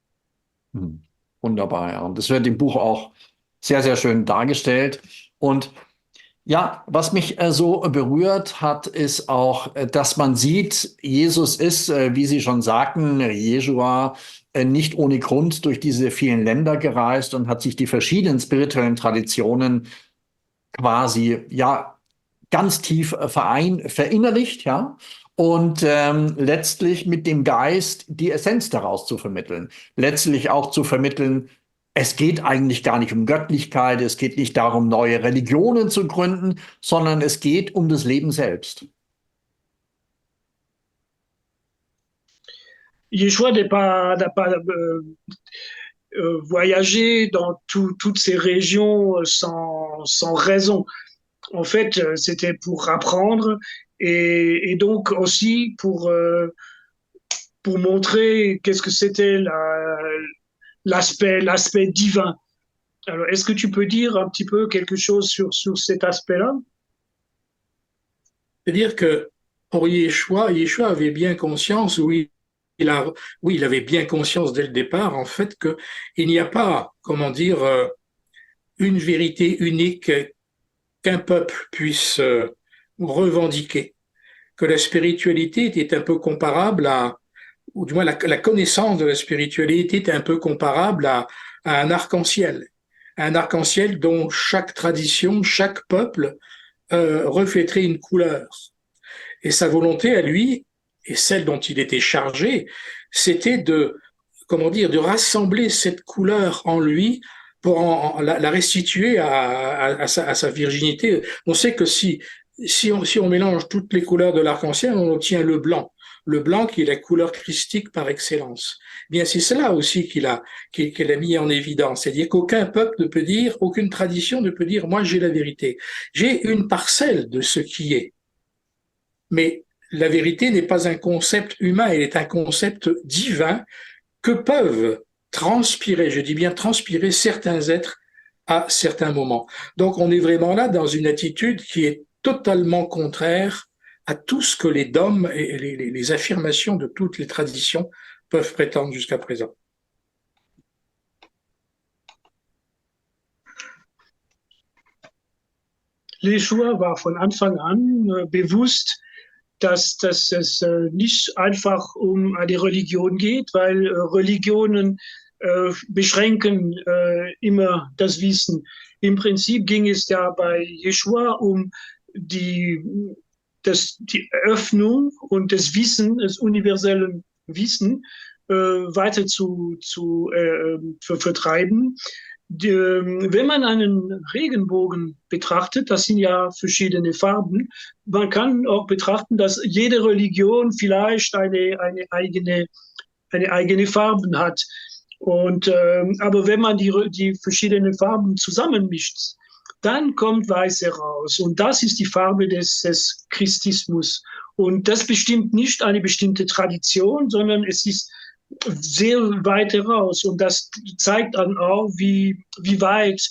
Wunderbar, ja. Und das wird im Buch auch sehr, sehr schön dargestellt. Und ja, was mich so berührt hat, ist auch, dass man sieht, Jesus ist, wie Sie schon sagten, Jeschua, nicht ohne Grund durch diese vielen Länder gereist und hat sich die verschiedenen spirituellen Traditionen quasi, ja, ganz tief verinnerlicht, ja, und letztlich mit dem Geist die Essenz daraus zu vermitteln. Letztlich auch zu vermitteln, es geht eigentlich gar nicht um Göttlichkeit, es geht nicht darum, neue Religionen zu gründen, sondern es geht um das Leben selbst. Yeshua n'a pas voyagé dans toutes ces régions sans raison. En fait, c'était pour apprendre et donc aussi pour pour montrer qu'est-ce que c'était l'aspect divin. Alors, est-ce que tu peux dire un petit peu quelque chose sur cet aspect-là? C'est-à-dire que pour Yeshua avait bien conscience, oui, il avait bien conscience dès le départ, en fait, qu'il n'y a pas, comment dire, une vérité unique qu'un peuple puisse revendiquer, que la spiritualité était un peu comparable ou du moins la connaissance de la spiritualité était un peu comparable à un arc-en-ciel dont chaque tradition, chaque peuple reflèterait une couleur. Et sa volonté à lui, et celle dont il était chargé, c'était comment dire, de rassembler cette couleur en lui pour la restituer à sa virginité. On sait que si on mélange toutes les couleurs de l'arc-en-ciel, on obtient le blanc. Le blanc qui est la couleur christique par excellence. Bien, c'est cela aussi qu'il a mis en évidence. C'est-à-dire qu'aucun peuple ne peut dire, aucune tradition ne peut dire, moi j'ai la vérité. J'ai une parcelle de ce qui est. Mais la vérité n'est pas un concept humain, elle est un concept divin que peuvent transpirer, je dis bien transpirer, certains êtres à certains moments. Donc on est vraiment là dans une attitude qui est totalement contraire à tout ce que les dogmes et les affirmations de toutes les traditions peuvent prétendre jusqu'à présent. Yeshua war von Anfang an bewusst, dass es nicht einfach um eine Religion geht, weil Religionen beschränken immer das Wissen. Im Prinzip ging es ja bei Yeshua um die Öffnung und das Wissen, das universelle Wissen weiter zu vertreiben. Wenn man einen Regenbogen betrachtet, das sind ja verschiedene Farben, man kann auch betrachten, dass jede Religion vielleicht eine eigene Farben hat. Und, aber wenn man die verschiedenen Farben zusammenmischt, dann kommt Weiß heraus. Und das ist die Farbe des Christismus. Und das bestimmt nicht eine bestimmte Tradition, sondern es ist sehr weit heraus. Und das zeigt dann auch, wie weit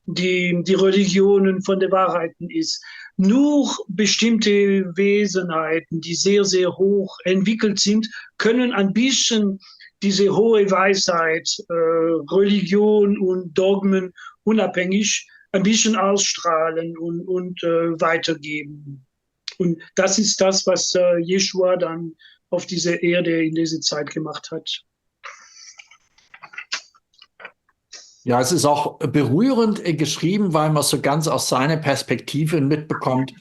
die Religionen von der Wahrheiten ist. Nur bestimmte Wesenheiten, die sehr, sehr hoch entwickelt sind, können ein bisschen diese hohe Weisheit, Religion und Dogmen unabhängig ein bisschen ausstrahlen und weitergeben. Und das ist das, was Yeshua dann auf dieser Erde in dieser Zeit gemacht hat. Ja, es ist auch berührend geschrieben, weil man so ganz aus seiner Perspektive mitbekommt,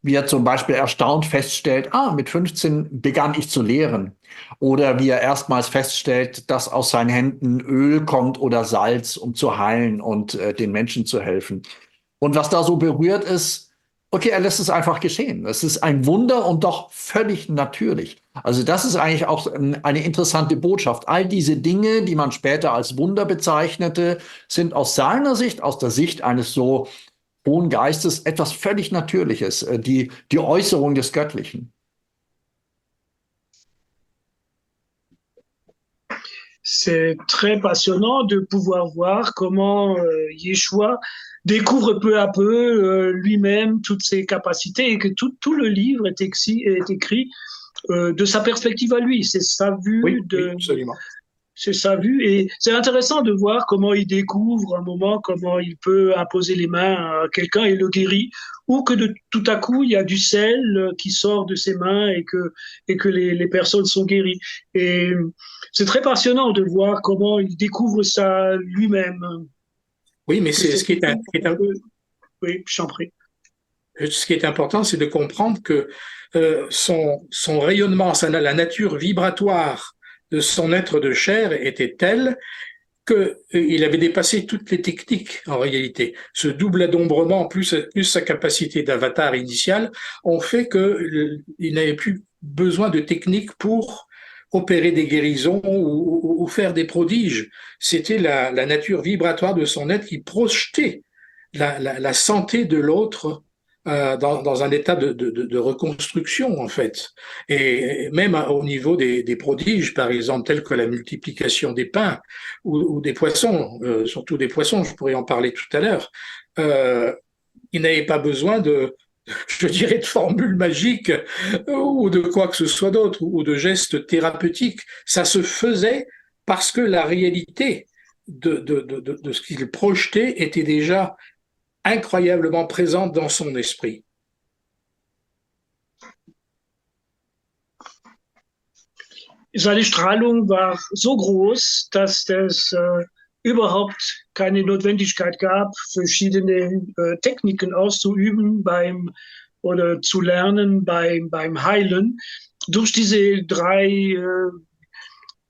wie er zum Beispiel erstaunt feststellt, mit 15 begann ich zu lehren. Oder wie er erstmals feststellt, dass aus seinen Händen Öl kommt oder Salz, um zu heilen und den Menschen zu helfen. Und was da so berührt ist, okay, er lässt es einfach geschehen. Es ist ein Wunder und doch völlig natürlich. Also das ist eigentlich auch eine interessante Botschaft. All diese Dinge, die man später als Wunder bezeichnete, sind aus seiner Sicht, aus der Sicht eines so hohen Geistes, etwas völlig Natürliches, die Äußerung des Göttlichen. C'est très passionnant de pouvoir voir comment Yeshua découvre peu à peu lui-même toutes ses capacités et que tout le livre est écrit de sa perspective à lui. C'est sa vue oui, absolument. C'est sa vue et c'est intéressant de voir comment il découvre un moment, comment il peut imposer les mains à quelqu'un et le guérit, ou que tout à coup il y a du sel qui sort de ses mains et que les personnes sont guéries. Et c'est très passionnant de voir comment il découvre ça lui-même. Oui, mais c'est ce qui est oui, j'en prie. Ce qui est important, c'est de comprendre que son rayonnement, la nature vibratoire de son être de chair était telle qu'il avait dépassé toutes les techniques en réalité. Ce double adombrement plus sa capacité d'avatar initiale ont fait qu'il n'avait plus besoin de techniques pour opérer des guérisons ou faire des prodiges. C'était la nature vibratoire de son être qui projetait la santé de l'autre dans un état de reconstruction, en fait. Et même au niveau des prodiges, par exemple, tels que la multiplication des pains ou des poissons, surtout des poissons, je pourrais en parler tout à l'heure, il n'avait pas besoin je dirais, de formules magiques ou de quoi que ce soit d'autre, ou de gestes thérapeutiques. Ça se faisait parce que la réalité de ce qu'il projetait était déjà incroyablement présente dans son esprit. Seine Strahlung war so groß, dass es überhaupt keine Notwendigkeit gab, verschiedene Techniken auszuüben oder zu lernen beim Heilen. Durch diese drei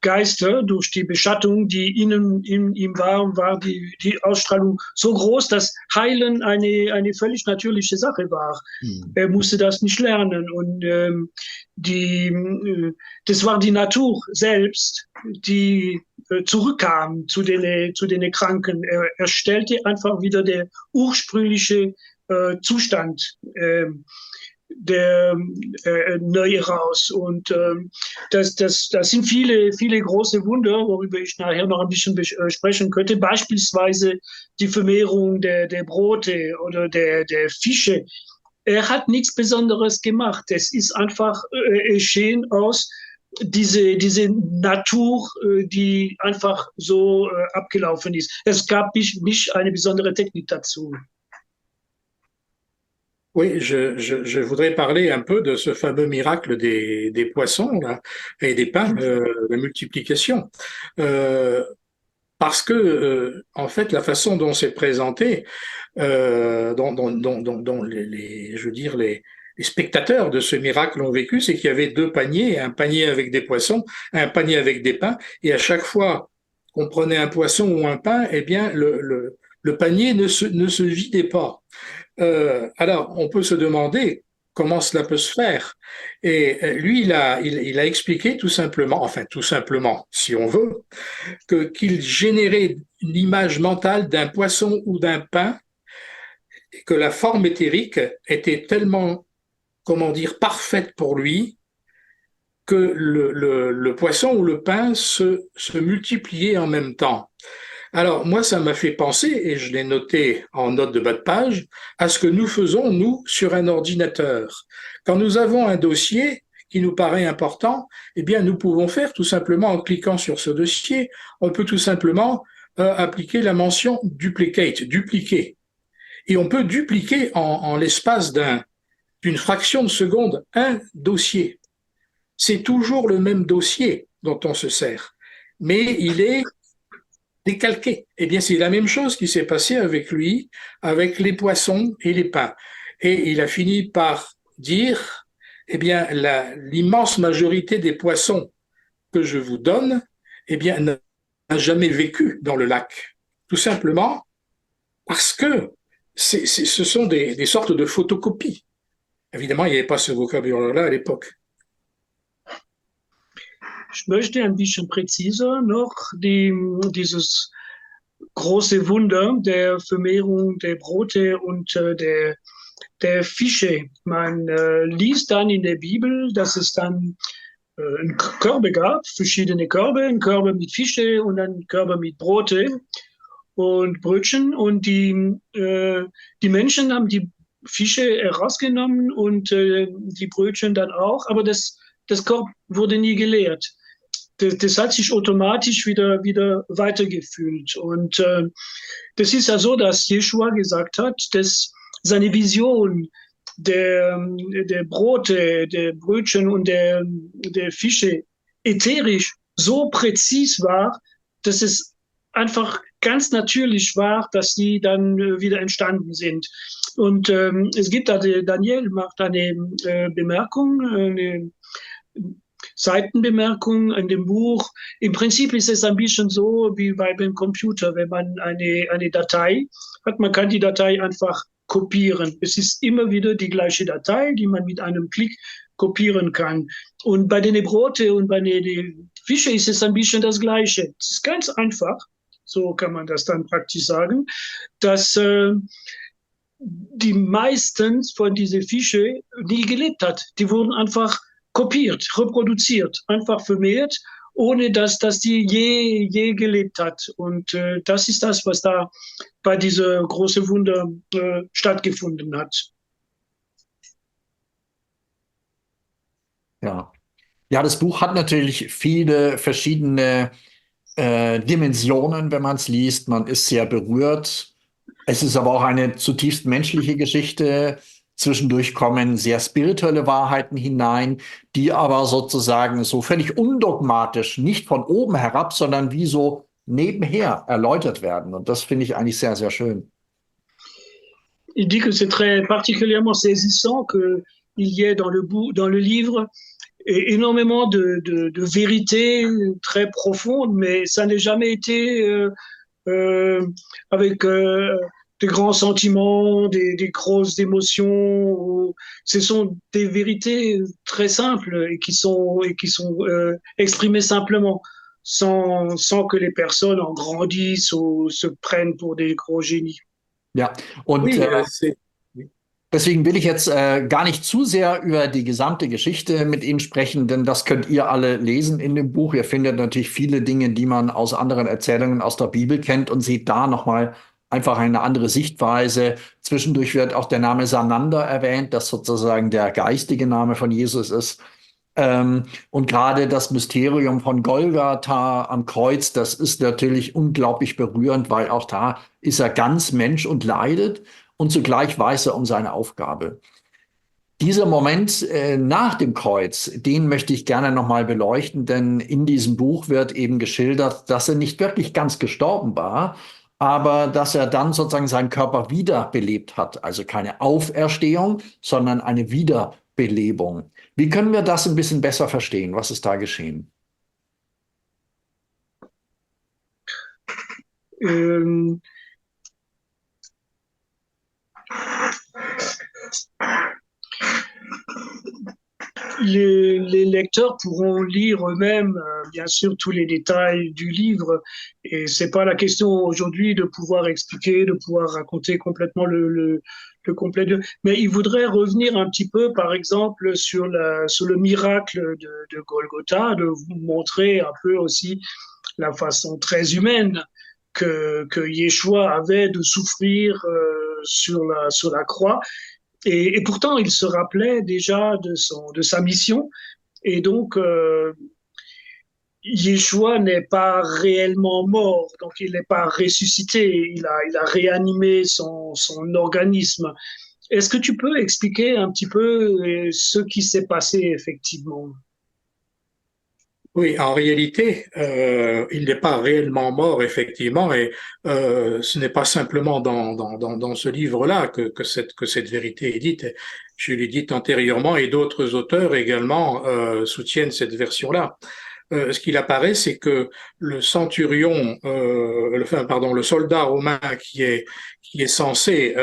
Geister, durch die Beschattung, die in ihm war die Ausstrahlung so groß, dass Heilen eine völlig natürliche Sache war. Er musste das nicht lernen. Und das war die Natur selbst, die zurückkam zu den Kranken. Er stellte einfach wieder der ursprüngliche Zustand der neu heraus. Und das sind viele große Wunder, worüber ich nachher noch ein bisschen sprechen könnte. Beispielsweise die Vermehrung der Brote oder der Fische. Er hat nichts Besonderes gemacht. Es ist einfach geschehen aus diese Natur, die einfach so abgelaufen ist. Es gab nicht eine besondere Technik dazu. Oui, je voudrais parler un peu de ce fameux miracle des poissons là, et des pains, la multiplication. Parce que, en fait, la façon dont c'est présenté, dont je veux dire, les spectateurs de ce miracle ont vécu, c'est qu'il y avait deux paniers, un panier avec des poissons, un panier avec des pains, et à chaque fois qu'on prenait un poisson ou un pain, eh bien, le panier ne se vidait pas. Alors, on peut se demander comment cela peut se faire. Et lui, il a expliqué tout simplement, enfin tout simplement, si on veut, qu'il générait une image mentale d'un poisson ou d'un pain, et que la forme éthérique était tellement, comment dire, parfaite pour lui, que le poisson ou le pain se multipliaient en même temps. Alors, moi, ça m'a fait penser, et je l'ai noté en note de bas de page, à ce que nous faisons, nous, sur un ordinateur. Quand nous avons un dossier qui nous paraît important, eh bien, nous pouvons faire tout simplement en cliquant sur ce dossier, on peut tout simplement appliquer la mention duplicate, dupliquer. Et on peut dupliquer en l'espace d'une fraction de seconde un dossier. C'est toujours le même dossier dont on se sert, mais il est décalqué. Eh bien, c'est la même chose qui s'est passé avec lui, avec les poissons et les pains. Et il a fini par dire, eh bien, l'immense majorité des poissons que je vous donne, eh bien, n'a jamais vécu dans le lac. Tout simplement parce que ce sont des sortes de photocopies. Évidemment, il n'y avait pas ce vocabulaire-là à l'époque. Ich möchte ein bisschen präziser noch dieses große Wunder der Vermehrung der Brote und der Fische. Man liest dann in der Bibel, dass es dann Körbe gab, verschiedene Körbe, ein Körbe mit Fische und ein Körbe mit Brote und Brötchen. Und die Menschen haben die Fische herausgenommen und die Brötchen dann auch, aber das Korb wurde nie geleert. Das hat sich automatisch wieder weitergefühlt. Und das ist ja so, dass Jeschua gesagt hat, dass seine Vision der Brote, der Brötchen und der Fische ätherisch so präzis war, dass es einfach ganz natürlich war, dass die dann wieder entstanden sind. Und es gibt da, Daniel macht eine Bemerkung, eine Seitenbemerkung in dem Buch. Im Prinzip ist es ein bisschen so wie beim Computer, wenn man eine Datei hat, man kann die Datei einfach kopieren. Es ist immer wieder die gleiche Datei, die man mit einem Klick kopieren kann. Und bei den Brote und bei den Fische ist es ein bisschen das Gleiche. Es ist ganz einfach, so kann man das dann praktisch sagen, dass die meisten von diesen Fischen nie gelebt hat. Die wurden einfach kopiert, reproduziert, einfach vermehrt, ohne dass die je gelebt hat. Und das ist das, was da bei dieser großen Wunder stattgefunden hat. Ja. Ja, das Buch hat natürlich viele verschiedene Dimensionen, wenn man es liest. Man ist sehr berührt. Es ist aber auch eine zutiefst menschliche Geschichte. Zwischendurch kommen sehr spirituelle Wahrheiten hinein, die aber sozusagen so völlig undogmatisch, nicht von oben herab, sondern wie so nebenher erläutert werden. Und das finde ich eigentlich sehr, sehr schön. Il dit que c'est très particulièrement saisissant qu'il y ait dans le livre énormément de vérités très profondes, mais ça n'a jamais été avec des grands sentiments, des grosses émotions. Ce sont des vérités très simples et qui sont exprimées simplement, sans que les personnes en grandissent ou se prennent pour des gros génies. Ja, und Oui, deswegen will ich jetzt gar nicht zu sehr über die gesamte Geschichte mit Ihnen sprechen, denn das könnt ihr alle lesen in dem Buch. Ihr findet natürlich viele Dinge, die man aus anderen Erzählungen aus der Bibel kennt und seht da nochmal einfach eine andere Sichtweise. Zwischendurch wird auch der Name Sananda erwähnt, das sozusagen der geistige Name von Jesus ist. Und gerade das Mysterium von Golgatha am Kreuz, das ist natürlich unglaublich berührend, weil auch da ist er ganz Mensch und leidet und zugleich weiß er um seine Aufgabe. Dieser Moment nach dem Kreuz, den möchte ich gerne nochmal beleuchten, denn in diesem Buch wird eben geschildert, dass er nicht wirklich ganz gestorben war, aber dass er dann sozusagen seinen Körper wiederbelebt hat. Also keine Auferstehung, sondern eine Wiederbelebung. Wie können wir das ein bisschen besser verstehen? Was ist da geschehen? Les lecteurs pourront lire eux-mêmes, bien sûr, tous les détails du livre. Et c'est pas la question aujourd'hui de pouvoir expliquer, de pouvoir raconter complètement le complet de. Mais il voudrait revenir un petit peu, par exemple, sur le miracle de Golgotha, de vous montrer un peu aussi la façon très humaine que Yeshua avait de souffrir sur la croix. Et pourtant, il se rappelait déjà de sa mission. Et donc, Yeshua n'est pas réellement mort, donc il n'est pas ressuscité. Il a réanimé son organisme. Est-ce que tu peux expliquer un petit peu ce qui s'est passé effectivement? Oui, en réalité, il n'est pas réellement mort, effectivement, et ce n'est pas simplement dans ce livre-là que cette vérité est dite. Je l'ai dite antérieurement, et d'autres auteurs également soutiennent cette version-là. Ce qu'il apparaît, c'est que le centurion, le soldat romain qui est censé,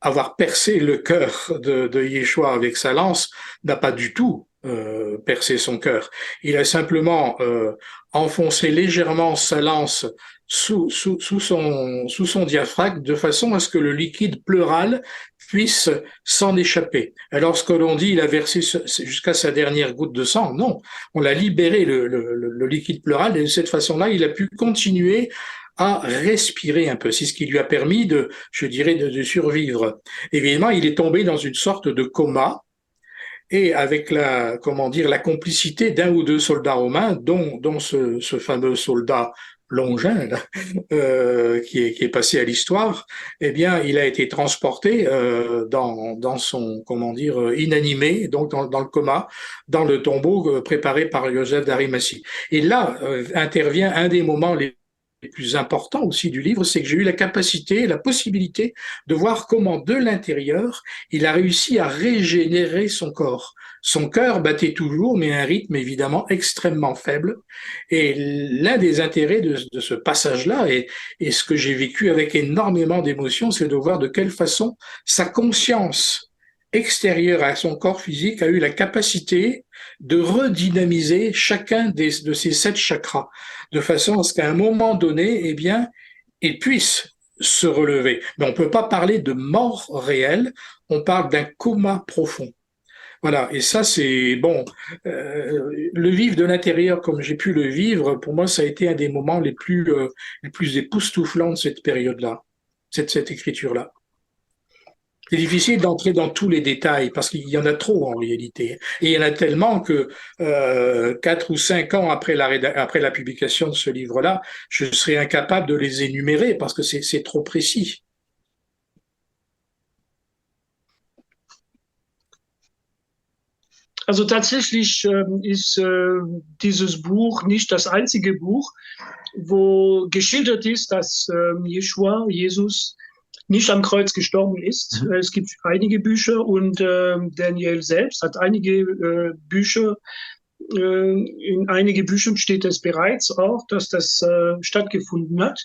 avoir percé le cœur de Yeshua avec sa lance, n'a pas du tout percer son cœur. Il a simplement enfoncé légèrement sa lance sous son diaphragme de façon à ce que le liquide pleural puisse s'en échapper. Alors, ce que l'on dit, il a versé jusqu'à sa dernière goutte de sang. Non, on l'a libéré, le liquide pleural, et de cette façon-là, il a pu continuer à respirer un peu. C'est ce qui lui a permis de survivre. Évidemment, il est tombé dans une sorte de coma, et avec la complicité d'un ou deux soldats romains, dont ce fameux soldat Longin, qui est passé à l'histoire, eh bien, il a été transporté dans son inanimé, donc dans le coma, dans le tombeau préparé par Joseph d'Arimathie. Et là intervient un des moments les plus importants aussi du livre, c'est que j'ai eu la capacité, la possibilité de voir comment de l'intérieur, il a réussi à régénérer son corps. Son cœur battait toujours, mais à un rythme évidemment extrêmement faible. Et l'un des intérêts de ce passage-là, et ce que j'ai vécu avec énormément d'émotion, c'est de voir de quelle façon sa conscience extérieure à son corps physique a eu la capacité de redynamiser chacun de ces 7 chakras, de façon à ce qu'à un moment donné, eh bien, il puisse se relever. Mais on ne peut pas parler de mort réelle, on parle d'un coma profond. Voilà, et ça c'est bon. Le vivre de l'intérieur, comme j'ai pu le vivre, pour moi, ça a été un des moments les plus époustouflants de cette période-là, cette écriture-là. C'est difficile d'entrer dans tous les détails parce qu'il y en a trop en réalité. Et il y en a tellement que 4 ou 5 ans après la publication de ce livre-là, je serais incapable de les énumérer parce que c'est trop précis. Also tatsächlich ist dieses Buch nicht das einzige Buch, wo geschildert ist, dass Jeschua, Jesus, nicht am Kreuz gestorben ist. Es gibt einige Bücher und Daniel selbst hat einige Bücher. In einigen Büchern steht es bereits auch, dass das stattgefunden hat.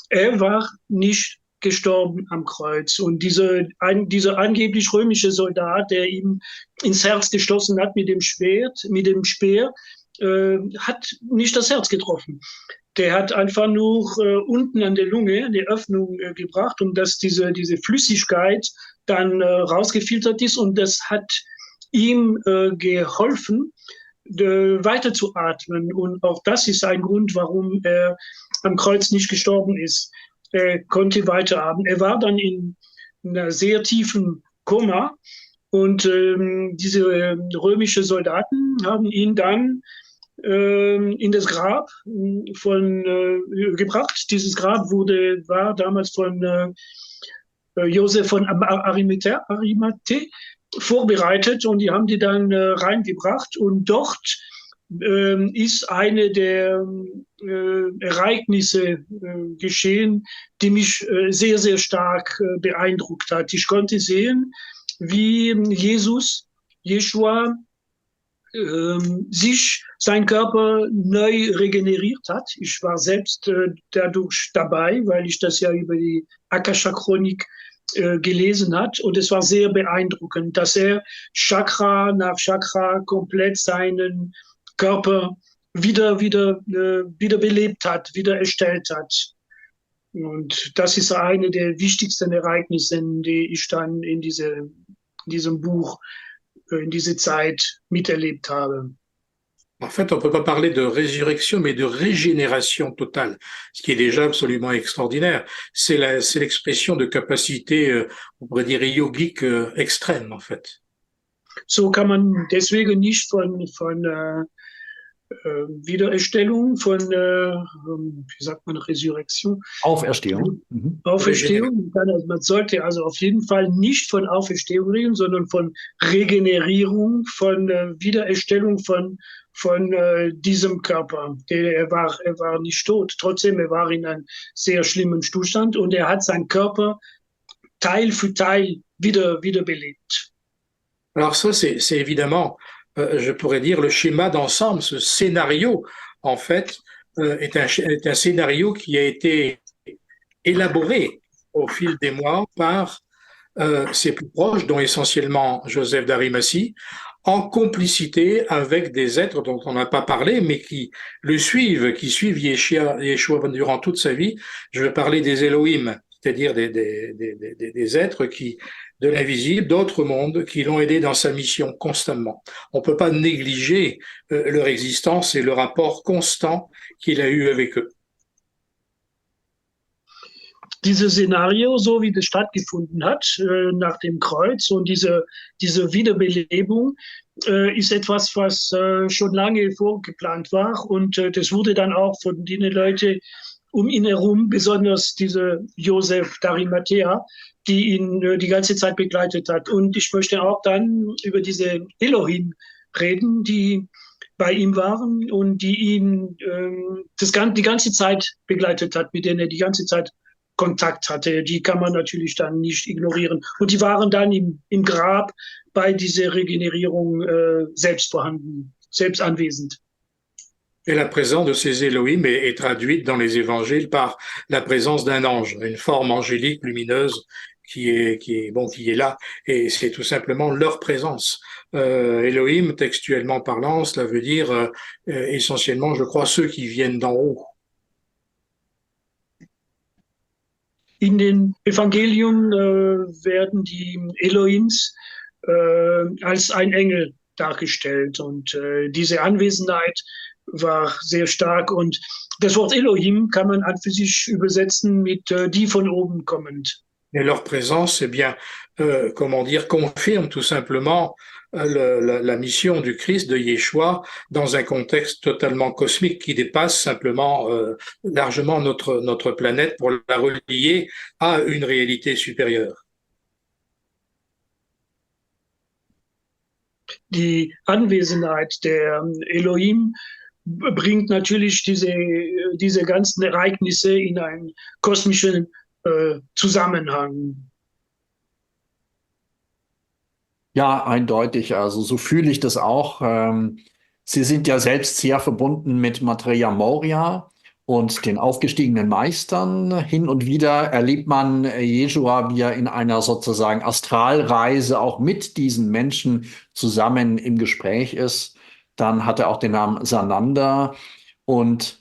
Er war nicht gestorben am Kreuz. Und dieser angeblich römische Soldat, der ihm ins Herz geschossen hat mit dem Schwert, mit dem Speer, hat nicht das Herz getroffen. Der hat einfach nur unten an der Lunge eine Öffnung gebracht, um dass diese Flüssigkeit dann rausgefiltert ist. Und das hat ihm geholfen, weiter zu atmen. Und auch das ist ein Grund, warum er am Kreuz nicht gestorben ist. Er konnte weiteratmen. Er war dann in einer sehr tiefen Koma und diese römischen Soldaten haben ihn dann in das Grab gebracht. Dieses Grab war damals von Josef von Arimathä vorbereitet und die haben die dann reingebracht und dort ist eine der Ereignisse geschehen, die mich sehr, sehr stark beeindruckt hat. Ich konnte sehen, wie Jeschua, sich sein Körper neu regeneriert hat. Ich war selbst dadurch dabei, weil ich das ja über die Akasha-Chronik gelesen hat und es war sehr beeindruckend, dass er Chakra nach Chakra komplett seinen Körper wieder belebt hat, wieder erstellt hat. Und das ist eine der wichtigsten Ereignisse, die ich dann in diesem Buch, in diese Zeit miterlebt habe. En fait, on ne peut pas parler de résurrection, mais de régénération totale, ce qui est déjà absolument extraordinaire. C'est l'expression de capacité, on pourrait dire, yogique extrême, en fait. So kann man deswegen nicht von Wiedererstellung, von, wie sagt man, Resurrektion? Auferstehung. Auferstehung. Man sollte also auf jeden Fall nicht von Auferstehung reden, sondern von Regenerierung, von Wiedererstellung von diesem Körper. Er war nicht tot. Trotzdem, er war in einem sehr schlimmen Zustand und er hat seinen Körper Teil für Teil wieder belebt. Alors ça, c'est évidemment, je pourrais dire, le schéma d'ensemble. Ce scénario, en fait, est un scénario qui a été élaboré au fil des mois par ses plus proches, dont essentiellement Joseph d'Arimathie, en complicité avec des êtres dont on n'a pas parlé, mais qui le suivent, qui suivent Yeshua durant toute sa vie. Je veux parler des Elohim, c'est-à-dire des êtres de l'invisible, d'autres mondes, qui l'ont aidé dans sa mission constamment. On ne peut pas négliger leur existence et le rapport constant qu'il a eu avec eux. Dieses Szenario, so wie das stattgefunden hat nach dem Kreuz und diese Wiederbelebung, ist etwas, was schon lange vorgeplant war und das wurde dann auch von den Leuten um ihn herum, besonders diese Josef d'Arimathea, die ihn die ganze Zeit begleitet hat. Und ich möchte auch dann über diese Elohim reden, die bei ihm waren und die ihn die ganze Zeit begleitet hat, mit denen er die ganze Zeit Kontakt hatte. Die kann man natürlich dann nicht ignorieren. Und die waren dann im Grab bei dieser Regenerierung selbst vorhanden, selbst anwesend. Et la présence de ces Elohim est traduite dans les évangiles par la présence d'un ange, une forme angélique lumineuse qui est là, et c'est tout simplement leur présence. Elohim, textuellement parlant, cela veut dire essentiellement, je crois, ceux qui viennent d'en haut. In den Evangelium werden die Elohims als ein Engel dargestellt und diese Anwesenheit war sehr stark und das Wort Elohim kann man an für sich übersetzen mit die von oben kommend. Et leur présence, eh bien, comment dire, confirme tout simplement la mission du Christ, de Yeshua, dans un contexte totalement cosmique qui dépasse simplement largement notre planète pour la relier à une réalité supérieure. Die Anwesenheit der Elohim bringt natürlich diese ganzen Ereignisse in einen kosmischen Zusammenhang. Ja, eindeutig. Also so fühle ich das auch. Sie sind ja selbst sehr verbunden mit Maitreya Moria und den aufgestiegenen Meistern. Hin und wieder erlebt man Jeshua, wie er in einer sozusagen Astralreise auch mit diesen Menschen zusammen im Gespräch ist. Dann hat er auch den Namen Sananda und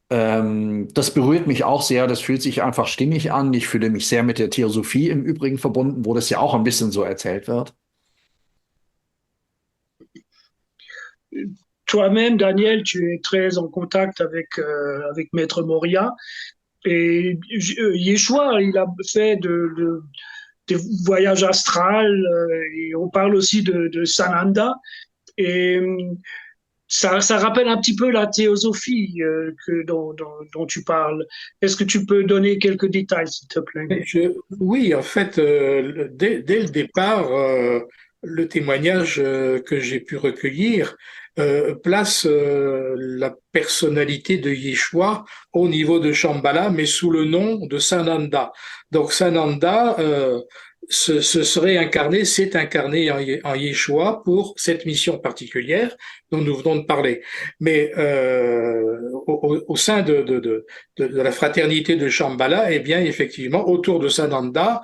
das berührt mich auch sehr. Das fühlt sich einfach stimmig an. Ich fühle mich sehr mit der Theosophie im Übrigen verbunden, wo das ja auch ein bisschen so erzählt wird. Toi-même, Daniel, tu es très en contact avec Maître Moria. Et Yeshua, il a fait des voyages astrales. Et on parle aussi de Sananda. Et ça rappelle un petit peu la théosophie dont tu parles. Est-ce que tu peux donner quelques détails, s'il te plaît? Oui, en fait, dès le départ, le témoignage que j'ai pu recueillir place la personnalité de Yeshua au niveau de Shambhala, mais sous le nom de Sananda. Donc Sananda s'est incarné en Yeshua pour cette mission particulière dont nous venons de parler. Mais au sein de la fraternité de Shambhala, eh bien effectivement, autour de Sananda,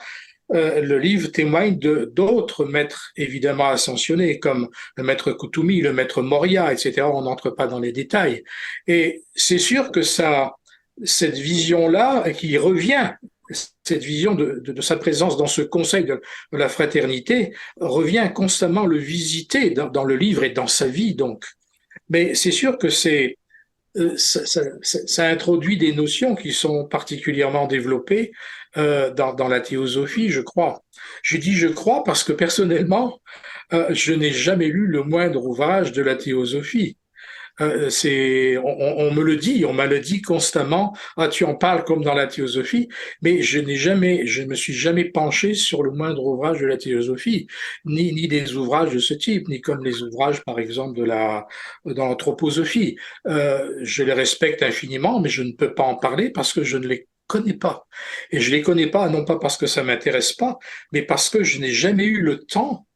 le livre témoigne d'autres maîtres évidemment ascensionnés, comme le maître Kutumi, le maître Moria, etc. On n'entre pas dans les détails. Et c'est sûr que cette vision-là, qui revient, cette vision de sa présence dans ce conseil de la fraternité, revient constamment le visiter dans le livre et dans sa vie, donc. Mais c'est sûr que ça introduit des notions qui sont particulièrement développées dans la théosophie, je crois. Je dis je crois parce que personnellement, je n'ai jamais lu le moindre ouvrage de la théosophie. On m'a le dit constamment. Ah, tu en parles comme dans la théosophie, mais je me suis jamais penché sur le moindre ouvrage de la théosophie, ni des ouvrages de ce type, ni comme les ouvrages, par exemple, dans l'anthroposophie. Je les respecte infiniment, mais je ne peux pas en parler parce que je ne les connais pas. Et je les connais pas, non pas parce que ça m'intéresse pas, mais parce que je n'ai jamais eu le temps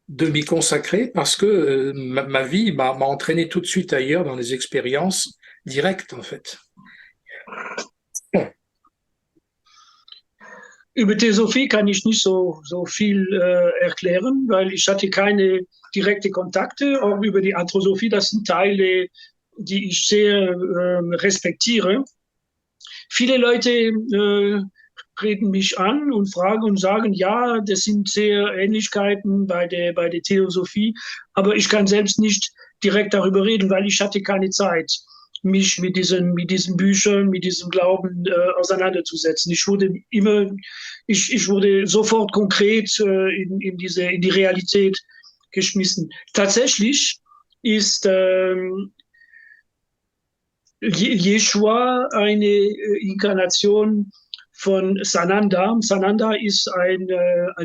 de m'y consacrer parce que ma vie m'a entraîné tout de suite ailleurs dans les expériences directes, en fait. Über Theosophie kann ich nicht so viel erklären, weil ich hatte keine direkte Kontakte. Auch über die Anthroposophie, das sind Teile, die ich sehr respektiere. Viele Leute reden mich an und fragen und sagen, ja, das sind sehr Ähnlichkeiten bei der Theosophie, aber ich kann selbst nicht direkt darüber reden, weil ich hatte keine Zeit, mich mit diesen Büchern, mit diesem Glauben auseinanderzusetzen. Ich wurde sofort konkret in die Realität geschmissen. Tatsächlich ist Yeshua eine Inkarnation von Sananda. Sananda ist ein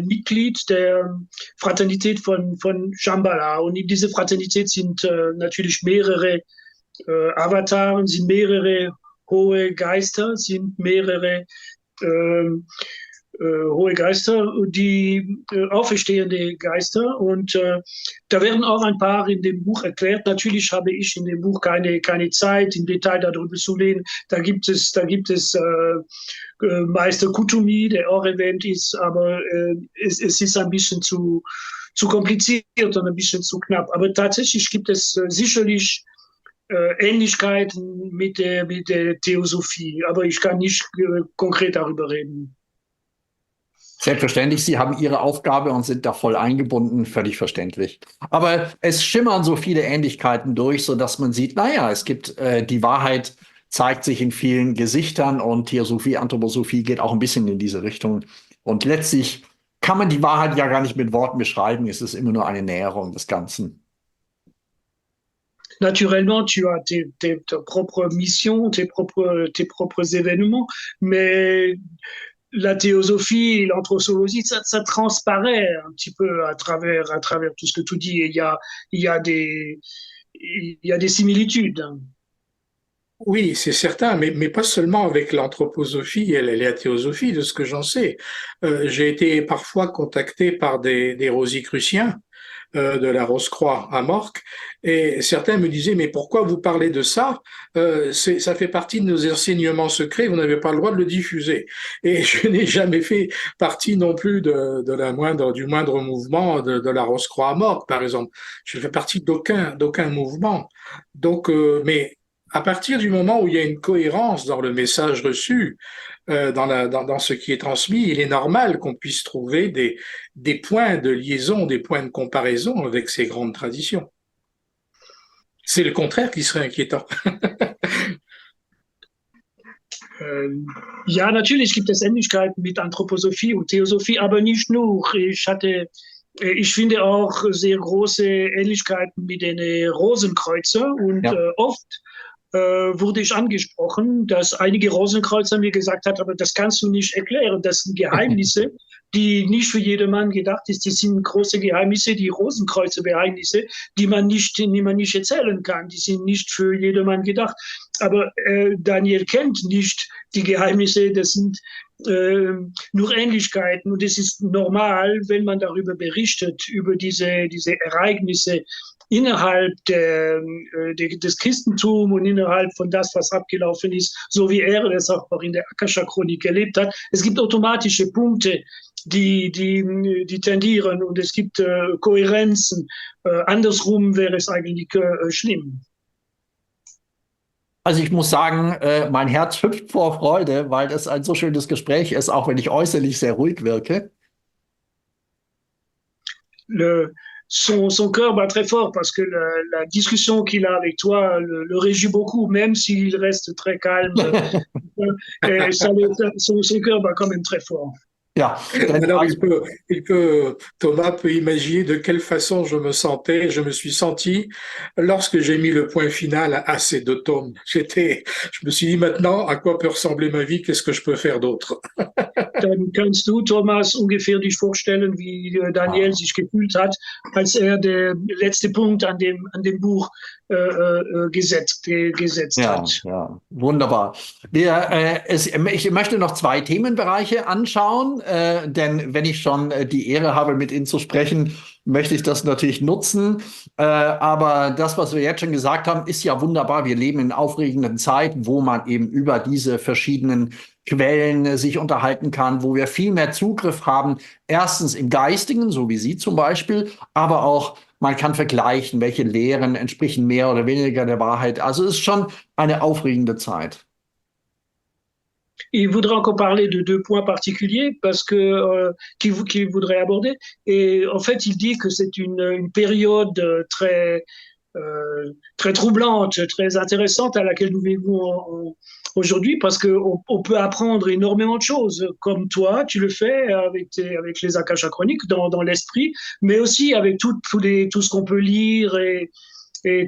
Mitglied der Fraternität von Shambhala. Und in dieser Fraternität sind natürlich mehrere Avataren, sind mehrere hohe Geister, sind mehrere hohe Geister, die auferstehende Geister. Und da werden auch ein paar in dem Buch erklärt. Natürlich habe ich in dem Buch keine Zeit, im Detail darüber zu reden. Da gibt es Meister Kutumi, der auch erwähnt ist, aber es ist ein bisschen zu kompliziert und ein bisschen zu knapp. Aber tatsächlich gibt es sicherlich Ähnlichkeiten mit der Theosophie, aber ich kann nicht konkret darüber reden. Selbstverständlich, Sie haben Ihre Aufgabe und sind da voll eingebunden, völlig verständlich. Aber es schimmern so viele Ähnlichkeiten durch, sodass man sieht, naja, es gibt die Wahrheit zeigt sich in vielen Gesichtern und Theosophie, Anthroposophie geht auch ein bisschen in diese Richtung. Und letztlich kann man die Wahrheit ja gar nicht mit Worten beschreiben, es ist immer nur eine Näherung des Ganzen. Naturellement, tu as ta propre mission, tes propres événements, mais la théosophie et l'anthroposophie, ça transparaît un petit peu à travers tout ce que tu dis. Et il y a il y a des similitudes. Oui, c'est certain, mais pas seulement avec l'anthroposophie et la théosophie, de ce que j'en sais. J'ai été parfois contacté par des rosicruciens de la Rose-Croix à Morques, et certains me disaient, mais pourquoi vous parlez de ça? Ça fait partie de nos enseignements secrets, vous n'avez pas le droit de le diffuser. Et je n'ai jamais fait partie non plus du moindre mouvement de la Rose-Croix à Morques, par exemple. Je fais partie d'aucun mouvement. Donc, mais à partir du moment où il y a une cohérence dans le message reçu, dans ce qui est transmis, il est normal qu'on puisse trouver des points de liaison, des points de comparaison avec ces grandes traditions. C'est le contraire qui serait inquiétant. Ja, natürlich gibt es Ähnlichkeiten mit Anthroposophie und Theosophie, aber nicht nur. Ich finde auch sehr große Ähnlichkeiten mit den Rosenkreuzer und Ja. Oft wurde ich angesprochen, dass einige Rosenkreuzer mir gesagt haben, aber das kannst du nicht erklären, das sind Geheimnisse, die nicht für jedermann gedacht ist, die sind große Geheimnisse, die Rosenkreuzer-Geheimnisse, die man nicht erzählen kann, die sind nicht für jedermann gedacht. Aber Daniel kennt nicht die Geheimnisse, das sind nur Ähnlichkeiten und es ist normal, wenn man darüber berichtet, über diese Ereignisse, innerhalb des Christentums und innerhalb von das, was abgelaufen ist, so wie er es auch in der Akasha-Chronik erlebt hat. Es gibt automatische Punkte, die tendieren und es gibt Kohärenzen. Andersrum wäre es eigentlich schlimm. Also ich muss sagen, mein Herz hüpft vor Freude, weil das ein so schönes Gespräch ist, auch wenn ich äußerlich sehr ruhig wirke. Son cœur bat très fort parce que la discussion qu'il a avec toi le réjouit beaucoup, même s'il reste très calme. Son cœur bat quand même très fort. Ja, alors Thomas peut imaginer de quelle façon je me suis senti lorsque j'ai mis le point final à ces 2 tomes. Je me suis dit maintenant, à quoi peut ressembler ma vie, qu'est-ce que je peux faire d'autre? Dann kannst du, Thomas, ungefähr dich vorstellen, wie Daniel sich gefühlt hat, als der letzte Punkt an dem Buch gesetzt hat. Ja, wunderbar. Ich möchte noch 2 Themenbereiche anschauen, denn wenn ich schon die Ehre habe, mit Ihnen zu sprechen, möchte ich das natürlich nutzen. Aber das, was wir jetzt schon gesagt haben, ist ja wunderbar. Wir leben in aufregenden Zeiten, wo man eben über diese verschiedenen Quellen sich unterhalten kann, wo wir viel mehr Zugriff haben. Erstens im Geistigen, so wie Sie zum Beispiel, aber auch man kann vergleichen, welche Lehren entsprechen mehr oder weniger der Wahrheit. Also es ist schon eine aufregende Zeit. Il voudrait encore parler de 2 points particuliers parce que qu'il voudrait aborder. Et en fait, il dit que c'est une période très troublante, très intéressante à laquelle nous vivons aujourd'hui parce qu'on peut apprendre énormément de choses. Comme toi, tu le fais avec les Akasha Chroniques dans l'esprit, mais aussi avec tout ce qu'on peut lire et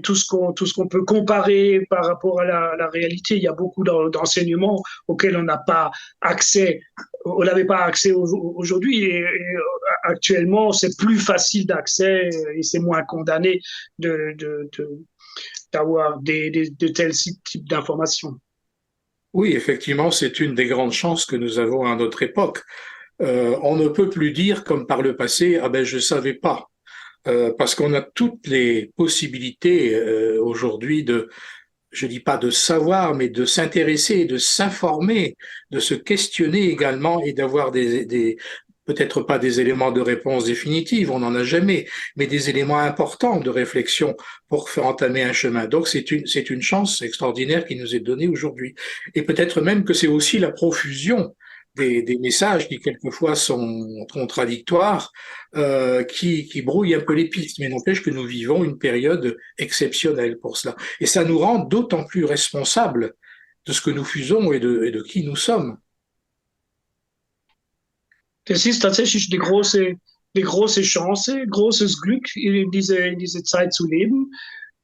tout ce qu'on peut comparer par rapport à la réalité. Il y a beaucoup d'enseignements auxquels on n'a pas accès, on n'avait pas accès aujourd'hui et actuellement c'est plus facile d'accès et c'est moins condamné d'avoir de tels types d'informations. Oui, effectivement, c'est une des grandes chances que nous avons à notre époque. On ne peut plus dire comme par le passé, ah ben je savais pas. Parce qu'on a toutes les possibilités aujourd'hui je dis pas de savoir, mais de s'intéresser, de s'informer, de se questionner également et d'avoir peut-être pas des éléments de réponse définitive, on n'en a jamais, mais des éléments importants de réflexion pour faire entamer un chemin. Donc c'est une chance extraordinaire qui nous est donnée aujourd'hui. Et peut-être même que c'est aussi la profusion des messages qui quelquefois sont contradictoires, qui brouillent un peu les pistes, mais n'empêche que nous vivons une période exceptionnelle pour cela. Et ça nous rend d'autant plus responsables de ce que nous faisons et de qui nous sommes. Das ist tatsächlich eine große Chance, großes Glück, in diese Zeit zu leben.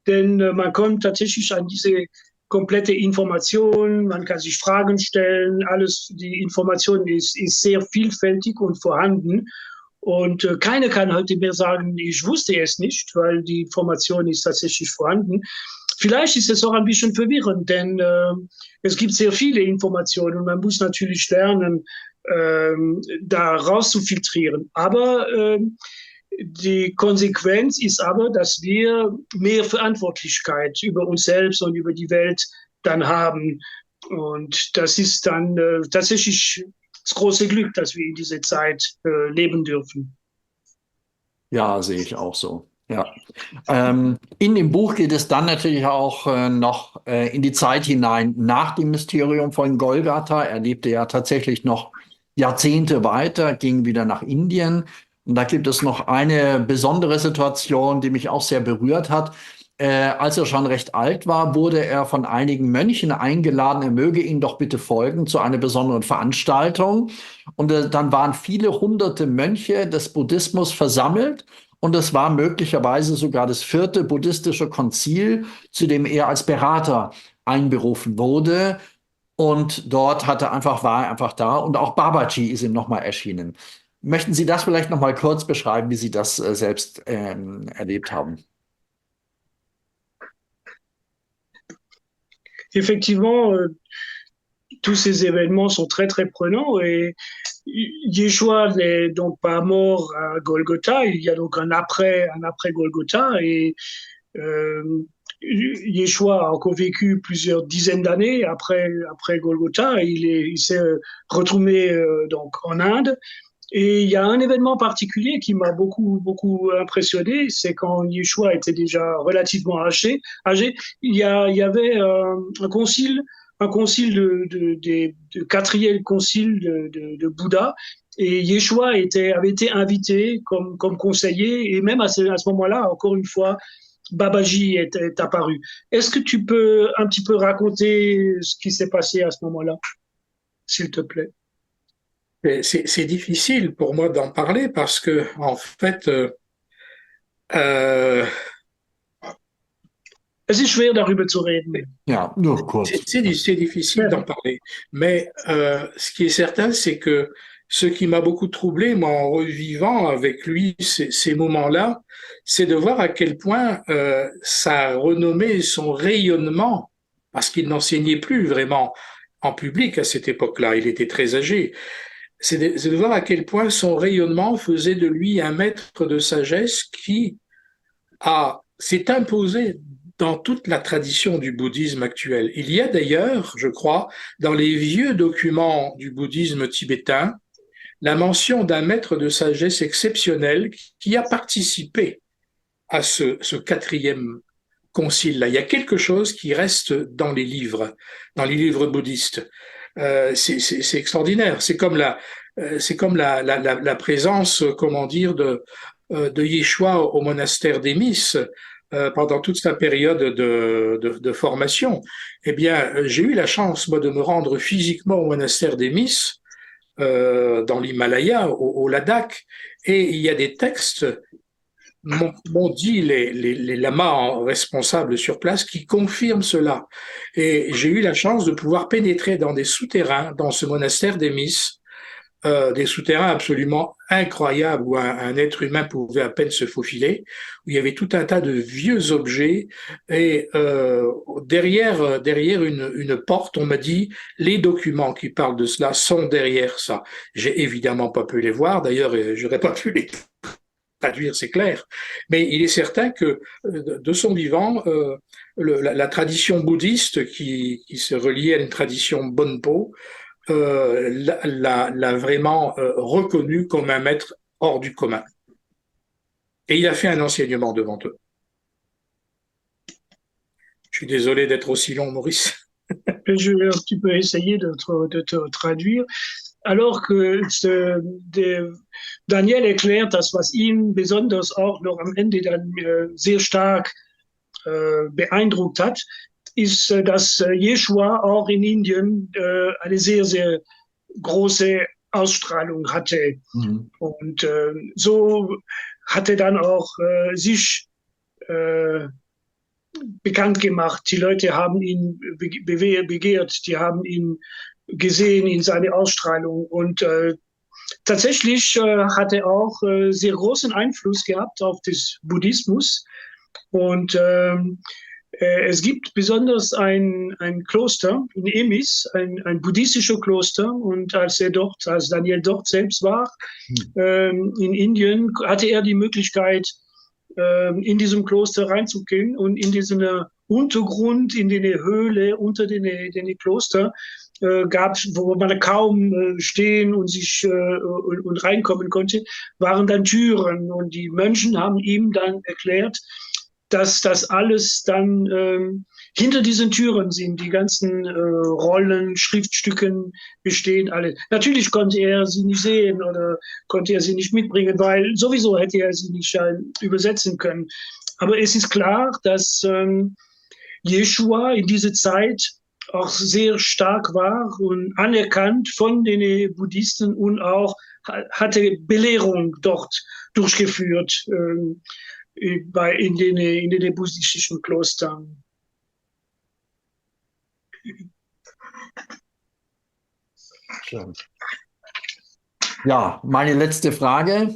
Denn man kommt tatsächlich an diese komplette Information, man kann sich Fragen stellen, alles, die Information ist sehr vielfältig und vorhanden. Und keiner kann heute mehr sagen, ich wusste es nicht, weil die Information ist tatsächlich vorhanden. Vielleicht ist es auch ein bisschen verwirrend, denn es gibt sehr viele Informationen und man muss natürlich lernen, da rauszufiltrieren. Aber die Konsequenz ist aber, dass wir mehr Verantwortlichkeit über uns selbst und über die Welt dann haben. Und das ist dann tatsächlich das große Glück, dass wir in dieser Zeit leben dürfen. Ja, sehe ich auch so. Ja. In dem Buch geht es dann natürlich auch noch in die Zeit hinein nach dem Mysterium von Golgatha. Er lebte ja tatsächlich noch Jahrzehnte weiter, ging wieder nach Indien. Und da gibt es noch eine besondere Situation, die mich auch sehr berührt hat. Als er schon recht alt war, wurde er von einigen Mönchen eingeladen, er möge ihnen doch bitte folgen zu einer besonderen Veranstaltung. Und dann waren viele hunderte Mönche des Buddhismus versammelt. Und es war möglicherweise sogar das 4. buddhistische Konzil, zu dem er als Berater einberufen wurde. Und dort war er einfach da. Und auch Babaji ist ihm nochmal erschienen. Möchten Sie das vielleicht nochmal kurz beschreiben, wie Sie das selbst erlebt haben? Effectivement, tous ces événements sont très, très prenants et Yeshua n'est donc pas mort à Golgotha. Il y a donc un après Golgotha et Yeshua a encore vécu plusieurs dizaines d'années après Golgotha. Il s'est retourné donc en Inde. Et il y a un événement particulier qui m'a beaucoup impressionné, c'est quand Yeshua était déjà relativement âgé. Il y avait un concile de quatrième concile de Bouddha, et Yeshua avait été invité comme conseiller, et même à ce moment-là, encore une fois, Babaji est apparu. Est-ce que tu peux un petit peu raconter ce qui s'est passé à ce moment-là, s'il te plaît? C'est difficile pour moi d'en parler parce que, en fait, es ist schwer, darüber zu reden. Ja, nur kurz. C'est difficile d'en parler. Mais ce qui est certain, c'est que ce qui m'a beaucoup troublé, moi, en revivant avec lui ces moments-là, c'est de voir à quel point sa renommée, son rayonnement, parce qu'il n'enseignait plus vraiment en public à cette époque-là, il était très âgé, c'est de voir à quel point son rayonnement faisait de lui un maître de sagesse qui s'est imposé dans toute la tradition du bouddhisme actuel. Il y a d'ailleurs, je crois, dans les vieux documents du bouddhisme tibétain, la mention d'un maître de sagesse exceptionnel qui a participé à ce 4e concile-là. Il y a quelque chose qui reste dans les livres bouddhistes. C'est extraordinaire. C'est comme la présence, comment dire, de Yeshua au monastère d'Émis pendant toute sa période de formation. Eh bien, j'ai eu la chance, moi, de me rendre physiquement au monastère d'Émis, dans l'Himalaya, au Ladakh, et il y a des textes, m'ont dit les lamas responsables sur place, qui confirment cela. Et j'ai eu la chance de pouvoir pénétrer dans des souterrains, dans ce monastère d'Émis, des souterrains absolument incroyables où un être humain pouvait à peine se faufiler, où il y avait tout un tas de vieux objets, et derrière une porte, on m'a dit, les documents qui parlent de cela sont derrière ça. J'ai évidemment pas pu les voir, d'ailleurs, j'aurais pas pu les traduire, c'est clair, mais il est certain que de son vivant, la tradition bouddhiste qui se reliait à une tradition Bonpo l'a vraiment reconnu comme un maître hors du commun. Et il a fait un enseignement devant eux. Je suis désolé d'être aussi long, Maurice. Je vais un petit peu essayer de te traduire. Alors que Daniel erklärt, das, was ihn besonders auch noch am Ende dann sehr stark beeindruckt hat, ist, dass Jeschua auch in Indien eine sehr, sehr große Ausstrahlung hatte. Mhm. Und so hatte dann auch sich bekannt gemacht. Die Leute haben ihn begehrt, die haben ihn gesehen in seiner Ausstrahlung. Und tatsächlich hat er auch sehr großen Einfluss gehabt auf den Buddhismus. Und es gibt besonders ein Kloster in Emis, ein buddhistisches Kloster. Und als Daniel dort selbst war, in Indien, hatte er die Möglichkeit, in diesem Kloster reinzugehen und in diesen Untergrund, in die Höhle unter den Kloster gab, wo man kaum stehen und sich und reinkommen konnte, waren dann Türen und die Mönche haben ihm dann erklärt, dass das alles dann hinter diesen Türen sind, die ganzen Rollen, Schriftstücken bestehen alle. Natürlich konnte er sie nicht sehen oder konnte er sie nicht mitbringen, weil sowieso hätte er sie nicht übersetzen können. Aber es ist klar, dass Jeschua in dieser Zeit auch sehr stark war und anerkannt von den Buddhisten und auch hatte Belehrung dort durchgeführt in den buddhistischen Klostern. Schön. Ja, meine letzte Frage.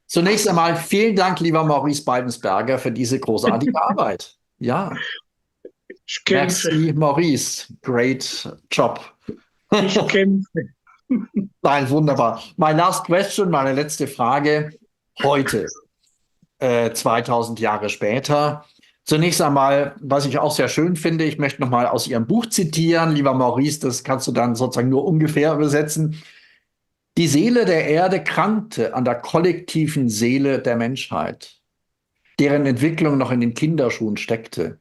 Zunächst einmal vielen Dank, lieber Maurice Beidensberger, für diese großartige Arbeit. Ja. Merci, Maurice. Great job. Ich kämpfe. Nein, wunderbar. My last question, meine letzte Frage. Heute, 2000 Jahre später. Zunächst einmal, was ich auch sehr schön finde, ich möchte nochmal aus Ihrem Buch zitieren. Lieber Maurice, das kannst du dann sozusagen nur ungefähr übersetzen. Die Seele der Erde krankte an der kollektiven Seele der Menschheit, deren Entwicklung noch in den Kinderschuhen steckte.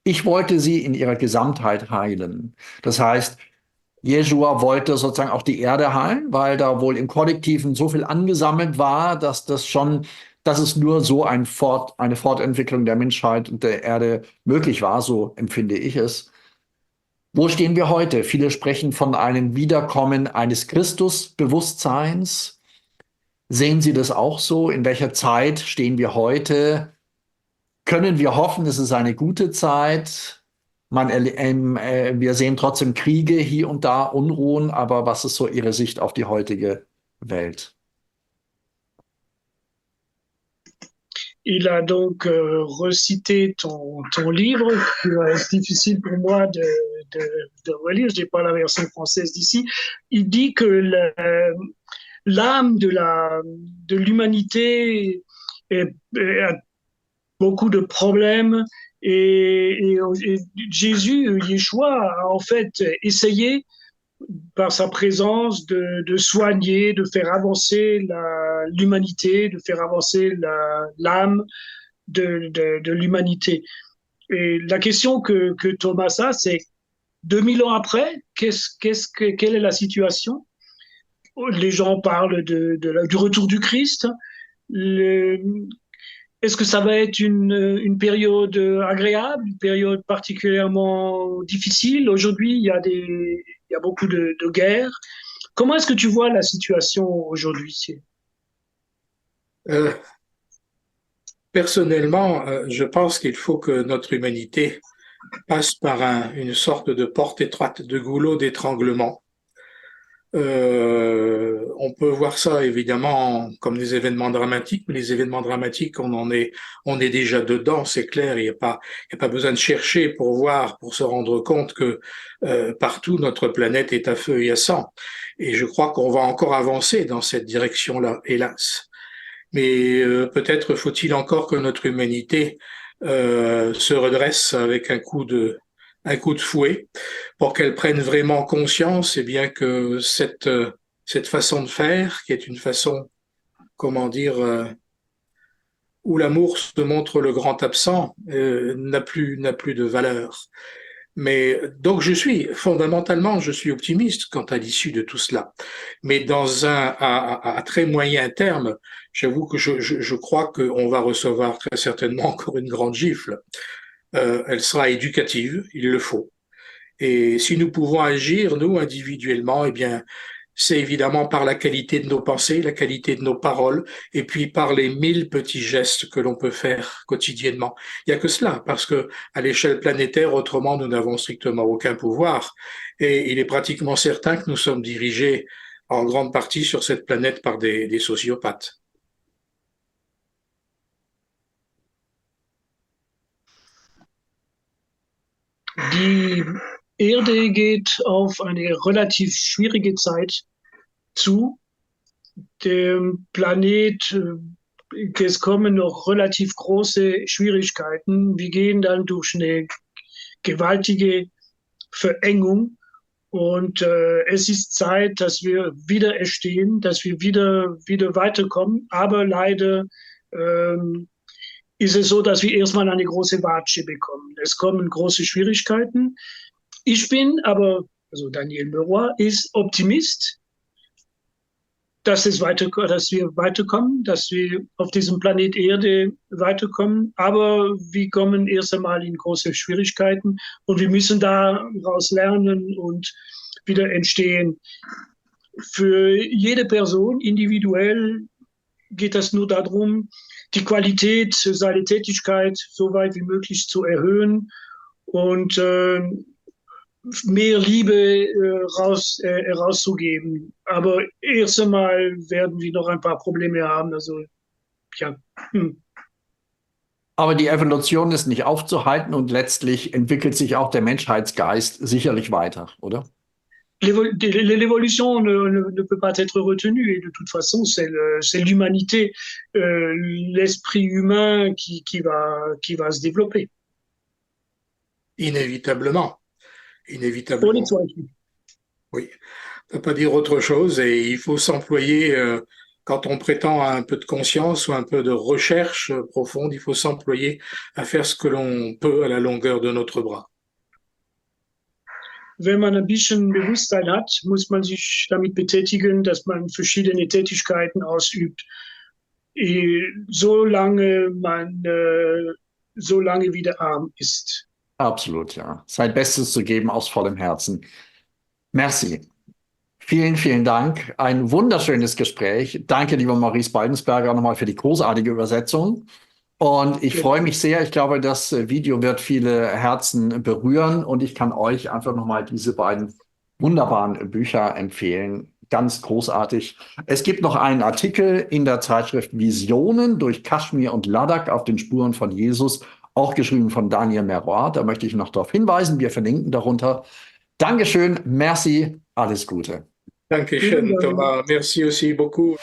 Ich wollte sie in ihrer Gesamtheit heilen. Das heißt, Jeschua wollte sozusagen auch die Erde heilen, weil da wohl im Kollektiven so viel angesammelt war, dass es nur so eine Fortentwicklung der Menschheit und der Erde möglich war, so empfinde ich es. Wo stehen wir heute? Viele sprechen von einem Wiederkommen eines Christusbewusstseins. Sehen Sie das auch so? In welcher Zeit stehen wir heute? Können wir hoffen, es ist eine gute Zeit? Wir sehen trotzdem Kriege hier und da, Unruhen, aber was ist so Ihre Sicht auf die heutige Welt? Il a donc recité ton livre, qui va être difficile pour moi de relire, je n'ai pas la version française d'ici. Il dit que l'âme de l'humanité a beaucoup de problèmes et Jésus, Yeshua, a en fait essayé par sa présence de soigner, de faire avancer l'humanité, de faire avancer l'âme de l'humanité. Et la question que Thomas a, c'est 2000 ans après, quelle est la situation? Les gens parlent du retour du Christ. Est-ce que ça va être une période agréable, une période particulièrement difficile? Aujourd'hui, il y a beaucoup de guerres. Comment est-ce que tu vois la situation aujourd'hui? Personnellement, je pense qu'il faut que notre humanité passe par une sorte de porte étroite, de goulot d'étranglement. On peut voir ça évidemment comme des événements dramatiques, mais les événements dramatiques, on est déjà dedans, c'est clair. Il n'y a pas besoin de chercher pour se rendre compte que partout notre planète est à feu et à sang. Et je crois qu'on va encore avancer dans cette direction-là, hélas. Mais peut-être faut-il encore que notre humanité se redresse avec un coup de un coup de fouet pour qu'elles prennent vraiment conscience, eh bien, que cette façon de faire, qui est une façon, comment dire, où l'amour se montre le grand absent, n'a plus de valeur. Mais donc fondamentalement, je suis optimiste quant à l'issue de tout cela. Mais à très moyen terme, j'avoue que je crois qu'on va recevoir très certainement encore une grande gifle. Elle sera éducative, il le faut. Et si nous pouvons agir, nous, individuellement, eh bien, c'est évidemment par la qualité de nos pensées, la qualité de nos paroles, et puis par les 1000 petits gestes que l'on peut faire quotidiennement. Il n'y a que cela, parce que à l'échelle planétaire, autrement, nous n'avons strictement aucun pouvoir. Et il est pratiquement certain que nous sommes dirigés en grande partie sur cette planète par des sociopathes. Die Erde geht auf eine relativ schwierige Zeit zu. Der Planet, es kommen noch relativ große Schwierigkeiten. Wir gehen dann durch eine gewaltige Verengung und es ist Zeit, dass wir wieder erstehen, dass wir wieder weiterkommen. Aber leider ist es so, dass wir erstmal eine große Watsche bekommen. Es kommen große Schwierigkeiten. Ich bin aber, also Daniel Leroy ist Optimist, dass wir weiterkommen, dass wir auf diesem Planet Erde weiterkommen. Aber wir kommen erst einmal in große Schwierigkeiten und wir müssen daraus lernen und wieder entstehen. Für jede Person individuell geht es nur darum, die Qualität seiner Tätigkeit so weit wie möglich zu erhöhen und mehr Liebe rauszugeben. Aber erst einmal werden wir noch ein paar Probleme haben. Also, ja. Aber die Evolution ist nicht aufzuhalten und letztlich entwickelt sich auch der Menschheitsgeist sicherlich weiter, oder? L'évolution ne peut pas être retenue et de toute façon, c'est l'humanité, l'esprit humain qui va se développer. Inévitablement. Inévitablement. Ohne Zweifel. Oui, on ne peut pas dire autre chose et il faut s'employer, quand on prétend à un peu de conscience ou un peu de recherche profonde, il faut s'employer à faire ce que l'on peut à la longueur de notre bras. Wenn man ein bisschen Bewusstsein hat, muss man sich damit betätigen, dass man verschiedene Tätigkeiten ausübt, solange wie der Arm ist. Absolut, ja. Sein Bestes zu geben aus vollem Herzen. Merci. Vielen, vielen Dank. Ein wunderschönes Gespräch. Danke, lieber Maurice Baldensberger, nochmal für die großartige Übersetzung. Und ich freue mich sehr. Ich glaube, das Video wird viele Herzen berühren. Und ich kann euch einfach nochmal diese beiden wunderbaren Bücher empfehlen. Ganz großartig. Es gibt noch einen Artikel in der Zeitschrift Visionen durch Kaschmir und Ladakh auf den Spuren von Jesus, auch geschrieben von Daniel Leroy. Da möchte ich noch darauf hinweisen. Wir verlinken darunter. Dankeschön, merci, alles Gute. Dankeschön, Thomas. Merci aussi beaucoup.